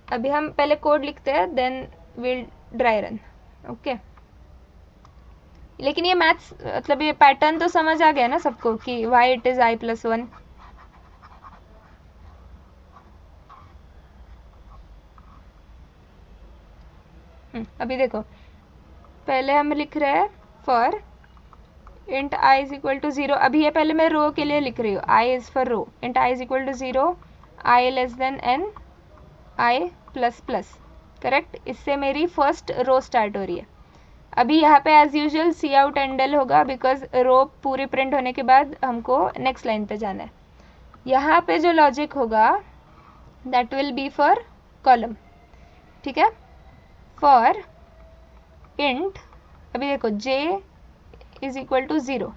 अभी हम पहले कोड लिखते हैं, then will dry run, okay. लेकिन ये मैथ्स मतलब ये पैटर्न तो समझ आ गया ना सबको कि वाई इट इज I+1। अभी देखो, पहले हम लिख रहे हैं for int I is equal to 0। अभी ये पहले मैं रो के लिए लिख रही हूँ, I is for row, int I is equal to 0, I less than n, I++, correct. इससे मेरी फर्स्ट रो स्टार्ट हो रही है। अभी यहाँ पे as usual C out endl होगा, बिकॉज रो पूरी प्रिंट होने के बाद हमको नेक्स्ट लाइन पे जाना है। यहाँ पे जो लॉजिक होगा that will B for column, ठीक है। फॉर इंट, अभी देखो J इज इक्वल टू 0।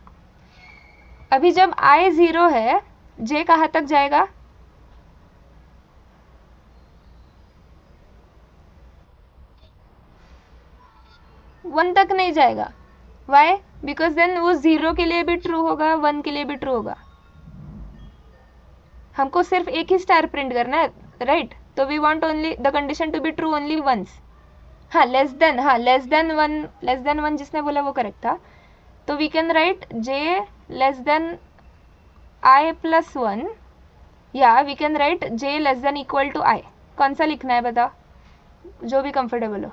अभी जब I 0 है, J कहाँ तक जाएगा? वन तक नहीं जाएगा। वाई? बिकॉज देन वो 0 के लिए भी ट्रू होगा, 1 के लिए भी ट्रू होगा। हमको सिर्फ एक ही स्टार प्रिंट करना है, राइट। तो we want only the condition to be true only once. हाँ, लेस देन वन जिसने बोला वो करेक्ट था। तो we can write J less than I+1 या we can write J less than equal to I। कौन सा लिखना है बताओ, जो भी कंफर्टेबल हो।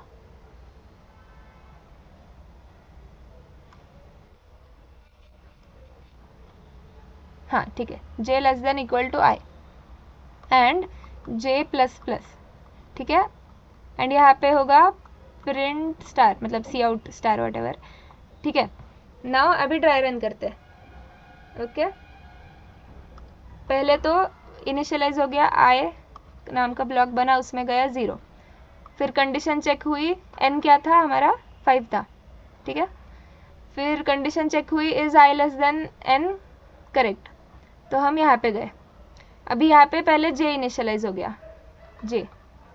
हाँ ठीक है, J less than equal to I and J++, ठीक है। एंड यहाँ पे होगा प्रिंट स्टार, मतलब सी आउट स्टार वट एवर, ठीक है। नाउ अभी ड्राई रन करते हैं, ओके। पहले तो इनिशियलाइज हो गया, I नाम का ब्लॉक बना, उसमें गया 0। फिर कंडीशन चेक हुई, n क्या था हमारा? 5 था, ठीक है। फिर कंडीशन चेक हुई, is I less than n, correct. तो हम यहाँ पे गए। अभी यहाँ पे पहले J इनिशियलाइज हो गया, J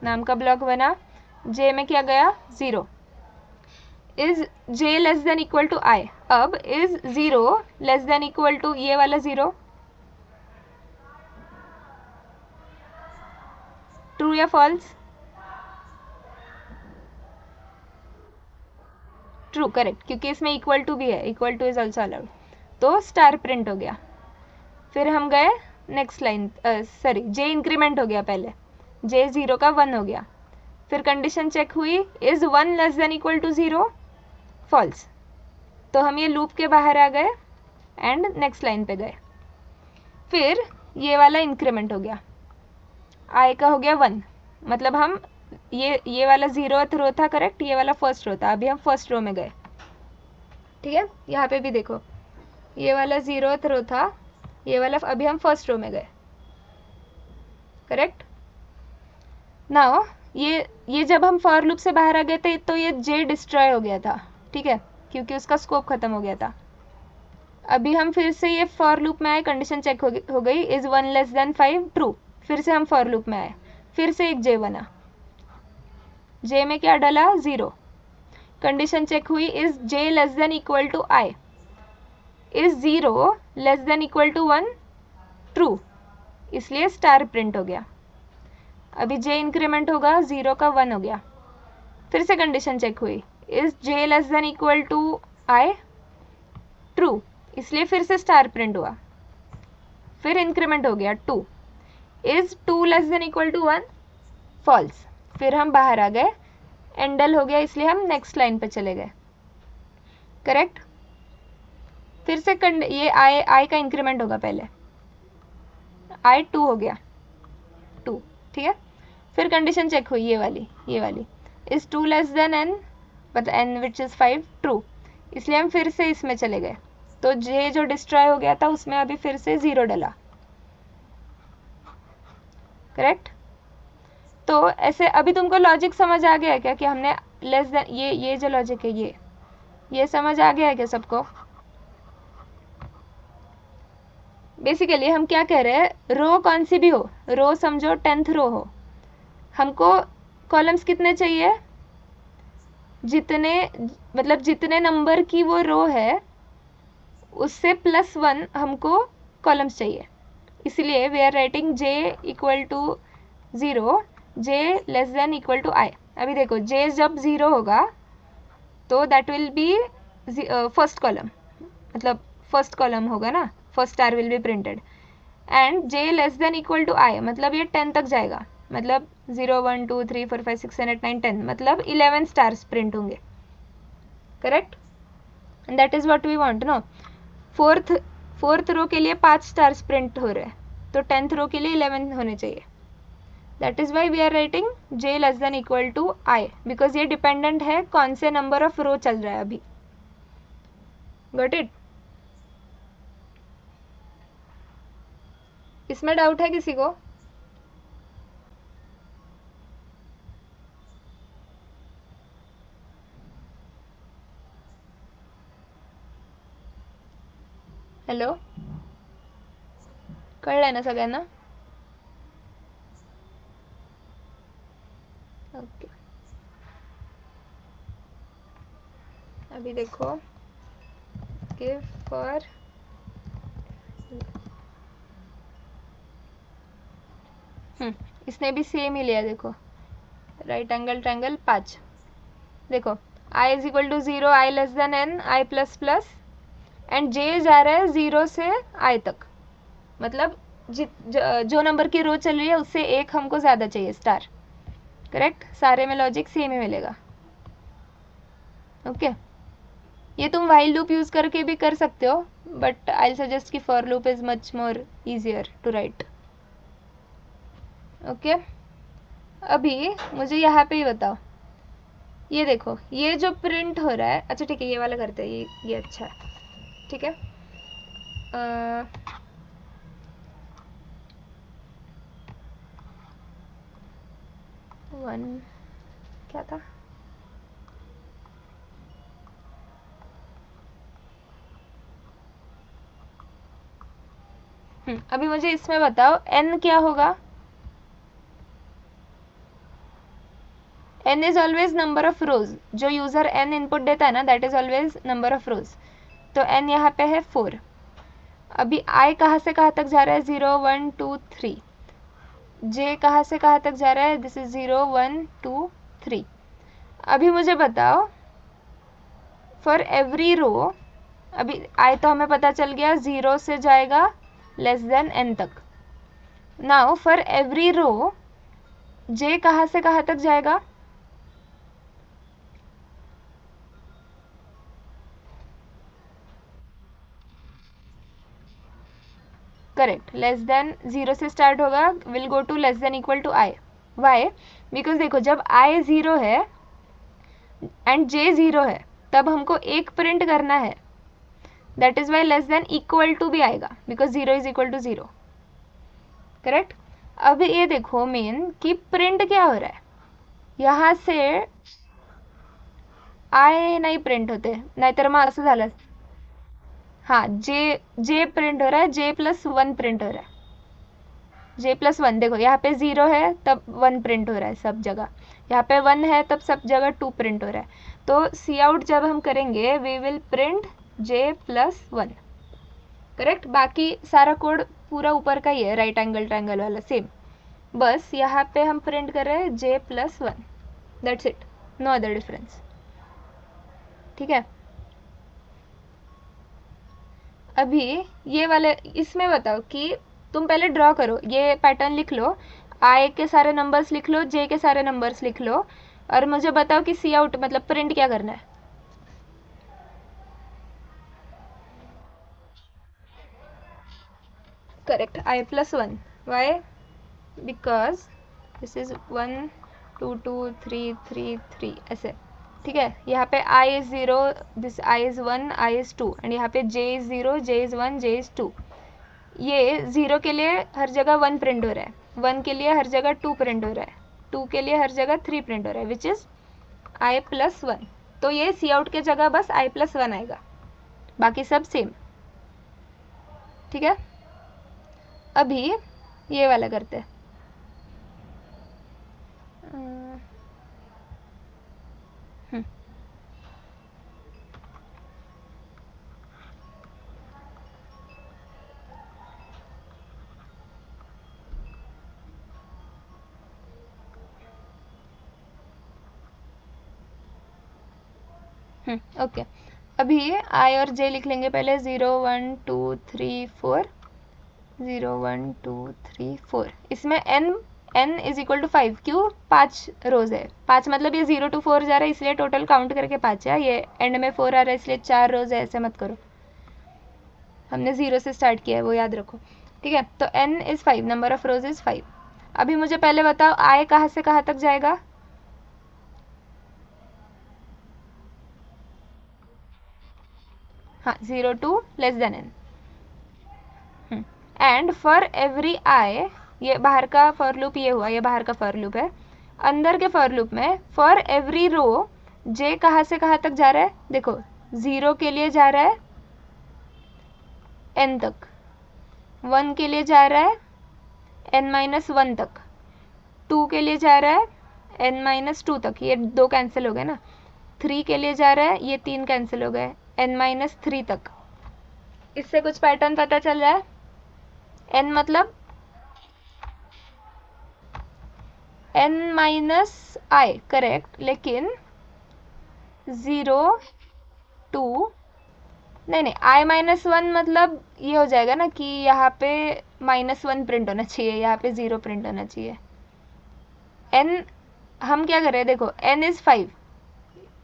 नाम का ब्लॉक बना, J में क्या गया? 0। Is J less than equal to I। अब is 0 less than equal to ये वाला 0, ट्रू या फॉल्स? ट्रू, करेक्ट, क्योंकि इसमें इक्वल टू भी है, equal two is also allowed. तो स्टार प्रिंट हो गया। फिर हम गए next line, sorry J increment हो गया, पहले J 0 का 1 हो गया। फिर कंडीशन चेक हुई, is 1 less than equal to 0, false. तो हम ये लूप के बाहर आ गए एंड नेक्स्ट लाइन पे गए। फिर ये वाला इंक्रीमेंट हो गया, I का हो गया 1, मतलब हम ये वाला 0th रो था, करेक्ट, ये वाला फर्स्ट रो था। अभी हम फर्स्ट रो में गए, ठीक है। यहाँ पे भी देखो, ये वाला 0th रो था, ये वाला, अभी हम फर्स्ट रो में गए, करेक्ट। नाउ ये जब हम फॉर लूप से बाहर आ गए थे तो ये जे डिस्ट्रॉय हो गया था, ठीक है, क्योंकि उसका स्कोप खत्म हो गया था। अभी हम फिर से ये फॉर लूप में आए, कंडीशन चेक हो गई, इज 1 लेस देन 5 ट्रू। फिर से हम फॉर लूप में आए, फिर से एक जे बना, जे में क्या डाला 0, कंडीशन चेक हुई, is j less than equal to i, is 0 less than equal to 1 true, इसलिए स्टार प्रिंट हो गया। अभी जे इंक्रीमेंट होगा, 0 का 1 हो गया, फिर से कंडीशन चेक हुई, is j less than equal to i true, इसलिए फिर से स्टार प्रिंट हुआ, फिर इंक्रीमेंट हो गया 2, is 2 less than equal to 1 false, फिर हम बाहर आ गए, एंडल हो गया, इसलिए हम नेक्स्ट लाइन पे चले गए, करेक्ट। फिर से ये आई का इंक्रीमेंट होगा, पहले आई 2 हो गया 2, ठीक है। फिर कंडीशन चेक हुई, ये वाली इज 2 लेस देन एन, मतलब एन विच इज 5 ट्रू, इसलिए हम फिर से इसमें चले गए, तो जे जो डिस्ट्रॉय हो गया था उसमें अभी फिर से 0 डाला, करेक्ट। तो ऐसे अभी तुमको लॉजिक समझ आ गया क्या कि हमने लेस देन, ये जो लॉजिक है ये समझ आ गया है क्या सबको? बेसिकली हम क्या कह रहे हैं, रो कौन सी भी हो, रो समझो 10th रो हो, हमको कॉलम्स कितने चाहिए, जितने नंबर की वो रो है उससे +1 हमको कॉलम्स चाहिए, इसलिए we are writing J equal to 0, J less than equal to I. अभी देखो जे जब 0 होगा तो that will be first column, मतलब फर्स्ट कॉलम होगा ना, first star will be printed, and J less than equal to I मतलब ये 10 तक जाएगा, मतलब 0 1 2 3 4 5 6 7 8 9 10, मतलब 11 स्टार्स प्रिंट होंगे, correct. And that is what we want no. Fourth row के लिए 5 स्टार्स प्रिंट हो रहे हैं, तो 10th रो के लिए 11 होने चाहिए, that is why we are writing j less than equal to i, because ये डिपेंडेंट है कौन से नंबर ऑफ रो चल रहा है अभी, गॉट इट। इसमें डाउट है किसी को? हॅलो, कळलंय ना सगळ्यांना? ओके, अभी देखो, गिव फॉर इसने भी सेम ही लिया, देखो राइट एंगल ट्रायंगल 5, देखो I is equal to 0, I less than N, I plus plus, and J जा रहा है 0 से आई तक, मतलब जो नंबर की रो चल रही है उससे एक हमको ज़्यादा चाहिए स्टार, करेक्ट। सारे में लॉजिक सेम ही मिलेगा, ओके। ये तुम वाइल लूप यूज़ करके भी कर सकते हो, बट आई सजेस्ट कि for loop is much more easier to write, okay. अभी मुझे यहाँ पे ही बताओ, ये देखो ये जो प्रिंट हो रहा है, अच्छा ठीक है ये वाला करते हैं, ये अच्छा है, ठीक है। 1 क्या था, अभी मुझे इसमें बताओ n क्या होगा, n is always number of रोज, जो यूजर n इनपुट देता है ना, that is always number of रोज, तो n यहाँ पे है 4। अभी i कहाँ से कहाँ तक जा रहा है, 0 1 2 3, j कहाँ से कहाँ तक जा रहा है, दिस इज 0 1 2 3। अभी मुझे बताओ फॉर एवरी रो, अभी i तो हमें पता चल गया 0 से जाएगा लेस देन n तक, now for every row j कहाँ से कहाँ तक जाएगा, करेक्ट, लेस देन 0 से स्टार्ट होगा, will go to less than equal to i, why, because देखो जब i 0 है एंड j 0 है तब हमको एक प्रिंट करना है, that is why less than equal to भी आएगा, because 0 is equal to 0, correct. अब ये देखो मेन कि प्रिंट क्या हो रहा है, यहाँ से आय नाही प्रिंट होते, नाहीतर मग असं झालं. हाँ, जे प्रिंट हो रहा है, J+1 प्रिंट हो रहा है. J+1 देखो यहाँ पे 0 है तब 1 प्रिंट हो रहा है सब जगह, यहाँ पे 1 है तब सब जगह 2 प्रिंट हो रहा है. तो सी आउट जब हम करेंगे we will print J+1. Correct. बाकी सारा कोड पूरा ऊपर का ही है, राइट एंगल ट्रायंगल वाला सेम. बस यहाँ पे हम प्रिंट कर रहे हैं J+1. That's it, no other difference. ठीक है. अभी ये वाले इसमें बताओ कि तुम पहले ड्रॉ करो, ये पैटर्न लिख लो, आई के सारे नंबर्स लिख लो, जे के सारे नंबर्स लिख लो, और मुझे बताओ कि सी आउट मतलब प्रिंट क्या करना है. Correct, I+1. Why? Because this is 1 2 2 3 3 3 ऐसे. ठीक है. यहाँ पे I is 0, this I is 1, I is 2, and यहाँ पे J is 0, J is 1, J is 2. ये 0 के लिए हर जगह 1 प्रिंट हो रहा है, 1 के लिए हर जगह 2 प्रिंट हो रहा है, 2 के लिए हर जगह 3 प्रिंट हो रहा है, विच इज़ I+1. तो ये सी आउट के जगह बस I+1 आएगा, बाकी सब सेम. ठीक है. अभी ये वाला करते हैं. ओके. अभी I और J लिख लेंगे पहले. 0 1 2 3 4, 0 1 2 3 4. इसमें n इज इक्वल टू 5. क्यों? 5 रोज है. 5 मतलब ये 0 to 4 जा रहा है, इसलिए टोटल काउंट करके 5 है. ये एंड में 4 आ रहा है, इसलिए 4 रोज है. ऐसे मत करो, हमने 0 से स्टार्ट किया है, वो याद रखो. ठीक है. तो n is 5, number of rose is 5. अभी मुझे पहले बताओ I कहाँ से कहाँ तक जाएगा. हाँ, 0 to less than n. And for every I, ये बाहर का फॉर लूप ये हुआ, ये बाहर का फॉर लूप है. अंदर के फॉर लूप में फॉर एवरी रो J कहाँ से कहाँ तक जा रहा है. देखो 0 के लिए जा रहा है n तक, 1 के लिए जा रहा है n-1 तक, 2 के लिए जा रहा है n-2 तक, ये 2 कैंसिल हो गए ना. 3 के लिए जा रहा है, ये 3 कैंसिल हो गए, n-3 तक. इससे कुछ पैटर्न पता चल रहा है. n मतलब n-I, करेक्ट. लेकिन 0 2 नहीं, I-1 मतलब ये हो जाएगा ना कि यहाँ पे -1 प्रिंट होना चाहिए, यहाँ पे 0 प्रिंट होना चाहिए. n हम क्या कर रहे हैं, देखो n इज 5,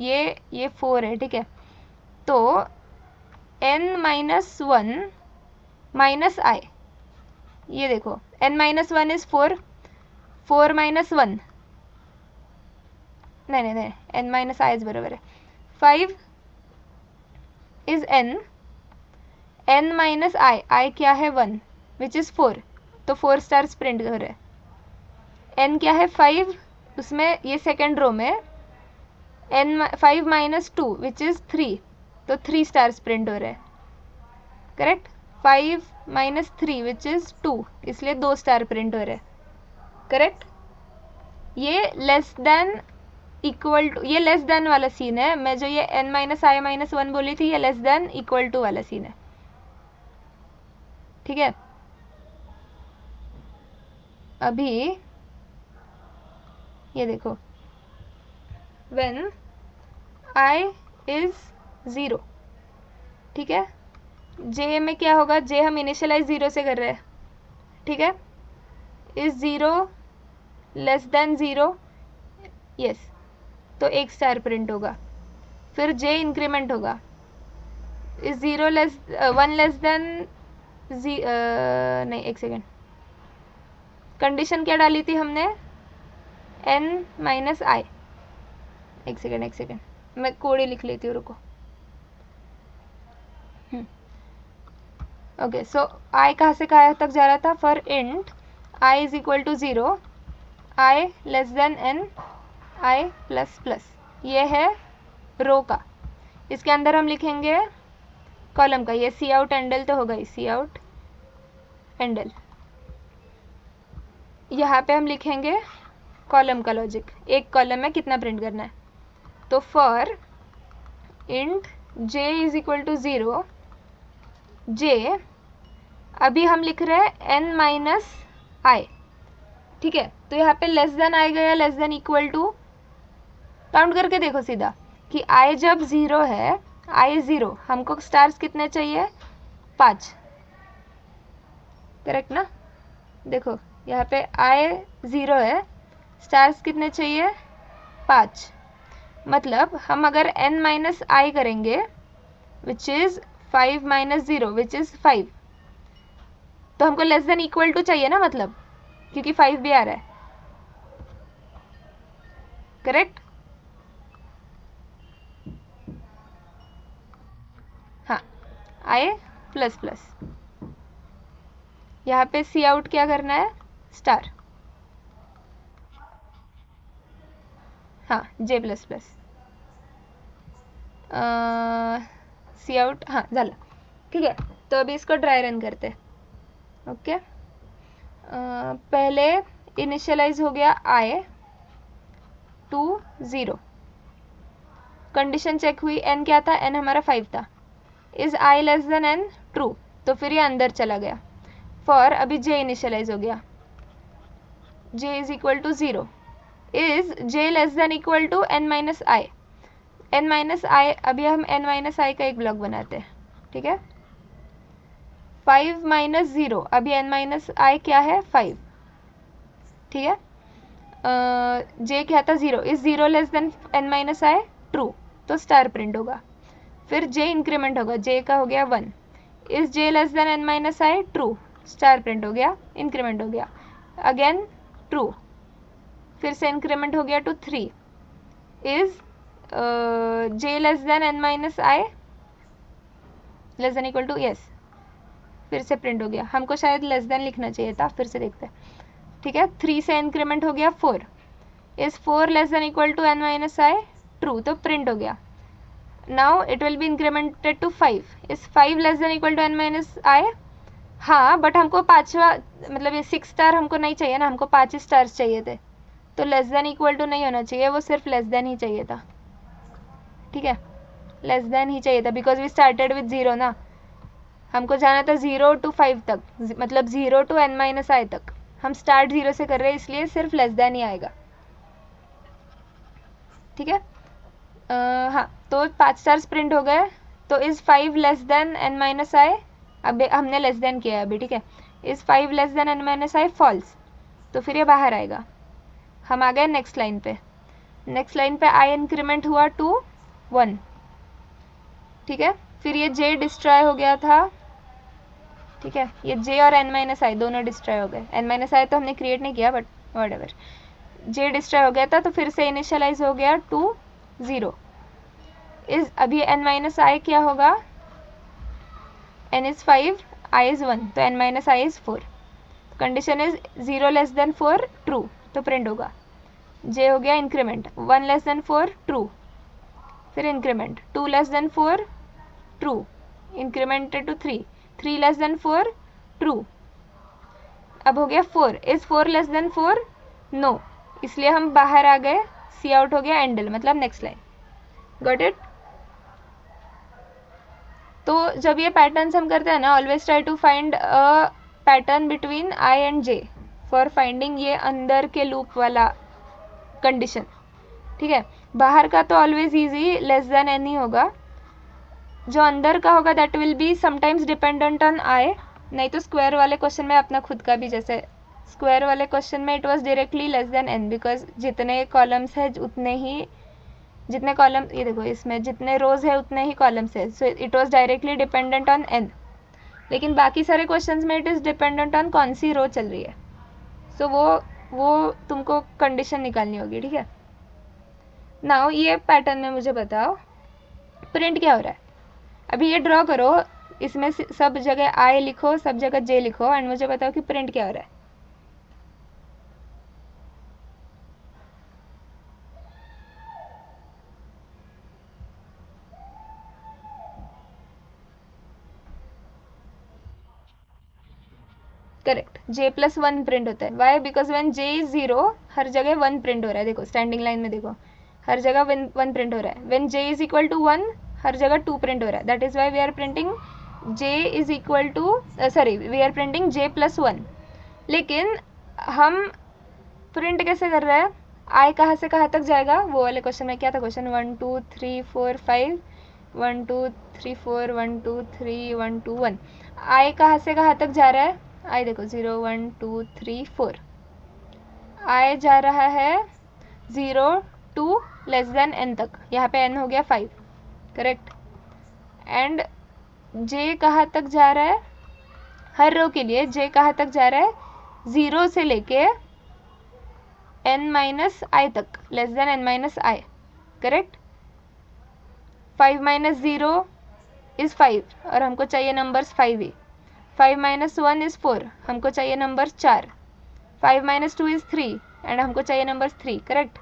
ये 4 है. ठीक है. तो n-1 माइनस I, ये देखो n-1 इज 4, 4 - 1 नहीं, n-I बरोबर है 5 इज n I क्या है 1, विच इज 4. तो 4 स्टार्स प्रिंट कर रहे हैं. n क्या है 5, उसमें ये सेकेंड रो में5 - 2 विच इज 3, तो 3 स्टार्स प्रिंट हो रहे हैं. करेक्ट. 5 - 3 विच इज 2, इसलिए 2 स्टार प्रिंट हो रहे हैं. करेक्ट. ये लेस देन इक्वल टू, ये लेस देन वाला सीन है. मैं जो ये n-I-1 बोली थी, ये लेस देन इक्वल टू वाला सीन है. ठीक है. अभी ये देखो when I is 0. ठीक है. J में क्या होगा, J हम इनिशियलाइज 0 से कर रहे हैं. ठीक है. इज 0 लेस देन 0, यस, तो 1 स्टार प्रिंट होगा. फिर J इंक्रीमेंट होगा. इज 0 लेस 1 लेस देन नहीं, एक सेकेंड, कंडीशन क्या डाली थी हमने, n-I. एक सेकेंड, मैं कोड ही लिख लेती हूँ, रुको. ओके. सो I कहाँ से कहाँ तक जा रहा था. For int I is equal to 0, I less than n, i plus plus, ये है रो का। इसके अंदर हम लिखेंगे कॉलम का, ये सी आउट एंडल तो होगा ही, सी आउट एंडल। यहाँ पे हम लिखेंगे कॉलम का लॉजिक, एक कॉलम में कितना प्रिंट करना है। तो for int j is equal to 0, j अभी हम लिख रहे हैं n माइनस आई, ठीक है। तो यहाँ पे लेस देन आएगा या less than equal to, count करके देखो सीधा कि i जब 0 है, i 0, हमको स्टार्स कितने चाहिए, 5, करेक्ट ना। देखो यहाँ पे i 0 है, स्टार्स कितने चाहिए, 5। मतलब हम अगर n माइनस आई करेंगे which is 5 minus 0 which is 5, तो हमको लेस देन इक्वल टू चाहिए ना, मतलब क्योंकि 5 भी आ रहा है, करेक्ट। हाँ, आई प्लस प्लस, यहाँ पे सी आउट क्या करना है, स्टार, हाँ जे प्लस प्लस, सी आउट, हाँ झाला, ठीक है। तो अभी इसको ड्राई रन करते, ओके। पहले इनिशियलाइज हो गया i टू 0, कंडीशन चेक हुई, n क्या था, n हमारा 5 था, is i less than n, true, तो फिर ये अंदर चला गया। फॉर अभी j इनिशियलाइज हो गया, j is equal to 0, is j less than equal to n minus I, n minus I, अभी हम n माइनस आई का एक ब्लॉक बनाते हैं, ठीक है। 5 माइनस 0, अभी n माइनस आई क्या है, 5, ठीक है। j क्या था, 0, is 0 less than n minus i, true, तो स्टार प्रिंट होगा। फिर j इंक्रीमेंट होगा, j का हो गया 1, is j less than n minus i, true, star print हो गया, इंक्रीमेंट हो गया, अगेन ट्रू, फिर से इंक्रीमेंट हो गया to 3, is j less than n minus i, less than equal to, yes, फिर से प्रिंट हो गया। हमको शायद लेस देन लिखना चाहिए था, फिर से देखते हैं, ठीक है। 3 से इंक्रीमेंट हो गया 4, is 4 less than equal to n minus i, true, तो प्रिंट हो गया। Now it will be incremented to 5, is 5 less than equal to n minus i, हाँ, बट हमको पांचवा, मतलब ये 6 स्टार हमको नहीं चाहिए ना, हमको 5 स्टार्स चाहिए थे, तो लेस देन इक्वल टू नहीं होना चाहिए, वो सिर्फ लेस देन ही चाहिए था, ठीक है, लेस देन ही चाहिए था, बिकॉज वी स्टार्टेड विद 0 ना, हमको जाना था 0 टू 5 तक, मतलब 0 टू n माइनस आई तक, हम स्टार्ट 0 से कर रहे हैं, इसलिए सिर्फ लेस देन ही आएगा, ठीक है। हाँ, तो 5 स्टार्स प्रिंट हो गए, तो is 5 less than n minus i, अब हमने लेस देन किया है अभी, ठीक है, is 5 less than n minus i, false, तो फिर ये बाहर आएगा। हम आ गए नेक्स्ट लाइन पे, नेक्स्ट लाइन पे i इंक्रीमेंट हुआ टू 1, ठीक है। फिर ये j डिस्ट्रॉय हो गया था, ठीक है, ये j और n माइनस आई दोनों डिस्ट्रॉय हो गए, n माइनस आई तो हमने क्रिएट नहीं किया, बट व्हाटएवर, j डिस्ट्रॉय हो गया था, तो फिर से इनिशियलाइज हो गया टू 0, इज अभी n माइनस आई क्या होगा, n इज 5, i इज 1, तो n minus i is 4, condition is 0 less than 4, true, तो प्रिंट होगा। j हो गया इंक्रीमेंट, 1 लेस देन 4, ट्रू, फिर increment 2 less than 4, true, increment to 3, 3 less than 4, true, अब हो गया 4, इज 4 लेस देन 4, नो, इसलिए हम बाहर आ गए, सी आउट हो गया एंडल, मतलब नेक्स्ट लाइन, गॉट इट। तो जब ये पैटर्न्स हम करते हैं ना, always try to find a pattern between i and j for finding ये अंदर के लूप वाला कंडीशन, ठीक है। बाहर का तो always is less than n ही होगा, जो अंदर का होगा that will be sometimes dependent on i, नहीं तो स्क्वायर वाले क्वेश्चन में अपना खुद का भी, जैसे स्क्वायर वाले क्वेश्चन में it was directly less than n, because जितने कॉलम्स है उतने ही, जितने कॉलम, ये देखो इसमें जितने रोज है उतने ही कॉलम्स है, so it was directly dependent on an. लेकिन बाकी सारे क्वेश्चंस में इट इज़ डिपेंडेंट ऑन कौन सी रो चल रही है, सो वो तुमको कंडीशन निकालनी होगी, ठीक है। नाउ ये पैटर्न में मुझे बताओ प्रिंट क्या हो रहा है। अभी ये ड्रॉ करो, इसमें सब जगह आई लिखो, सब जगह जे लिखो, एंड मुझे बताओ कि प्रिंट क्या हो रहा है। करेक्ट, j प्लस 1 प्रिंट होता है. Why? Because when j is 0 हर जगह 1 प्रिंट हो रहा है. देखो स्टैंडिंग लाइन में देखो हर जगह 1 प्रिंट हो रहा है. When j is equal to 1 हर जगह 2 प्रिंट हो रहा है. That is why we are printing j is equal to we are printing j plus 1. लेकिन हम प्रिंट कैसे कर रहे हैं? i कहाँ से कहाँ तक जाएगा? वो वाले क्वेश्चन में क्या था? क्वेश्चन 1 2 3 4 5 1 2 3 4 1 2 3 1 2 1. i कहाँ से कहाँ तक जा रहा है? i देखो 0 1 2 3 4. i जा रहा है 0 टू लेस देन n तक. यहाँ पे n हो गया 5. करेक्ट. एंड j कहाँ तक जा रहा है? हर रो के लिए j कहाँ तक जा रहा है? 0 से लेके n माइनस आई तक, less than n minus I. Correct. 5 minus 0 is 5 और हमको चाहिए नंबर्स 5 ही. 5 माइनस 1 इज 4, हमको चाहिए नंबर 4. 5 माइनस 2 इज 3 एंड हमको चाहिए नंबर 3. करेक्ट.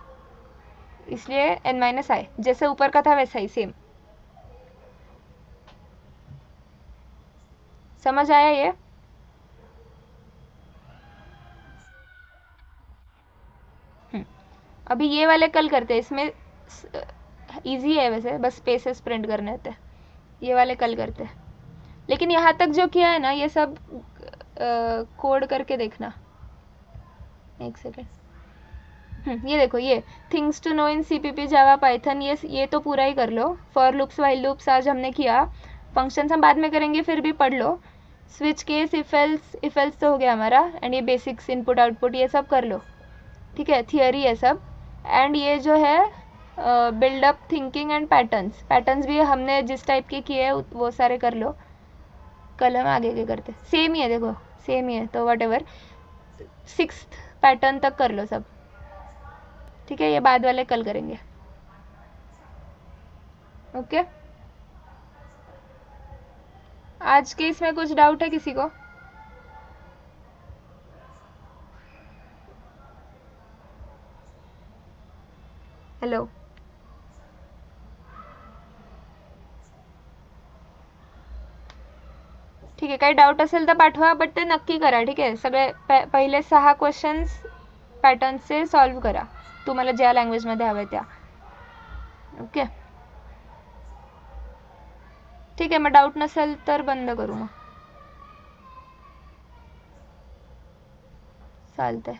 इसलिए n माइनस आई जैसे ऊपर का था वैसा ही सेम. समझ आया ये? अभी ये वाले कल करते हैं. इसमें इजी है वैसे, बस स्पेसेस प्रिंट करने होते हैं. ये वाले कल करते हैं. लेकिन यहाँ तक जो किया है ना ये सब कोड करके देखना. एक सेकेंड. ये देखो ये things to know in CPP Java Python, ये तो पूरा ही कर लो. फॉर लूप्स वाइल लूप्स आज हमने किया. फंक्शंस हम बाद में करेंगे, फिर भी पढ़ लो. स्विच केस, इफ एल्स तो हो गया हमारा. एंड ये बेसिक्स इनपुट आउटपुट ये सब कर लो. ठीक है, थियरी है सब. एंड ये जो है बिल्डअप थिंकिंग एंड पैटर्न्स भी हमने जिस टाइप के किए हैं वो सारे कर लो. कल हम आगे के करते सेम ही है. देखो सेम ही है तो वट एवर 6th पैटर्न तक कर लो सब. ठीक है, ये बाद वाले कल करेंगे. ओके. आज के इसमें कुछ डाउट है किसी को? हॅलो. ठीक आहे, काही डाऊट असेल तर पाठवा. बट ते नक्की करा. ठीक आहे, सगळे पहिले 6 क्वेश्चन्स पॅटर्नचे सॉल्व करा तुम्हाला ज्या लँग्वेजमध्ये हवे त्या. ओके. ठीक आहे, मग डाऊट नसेल तर बंद करू. मग चालतंय.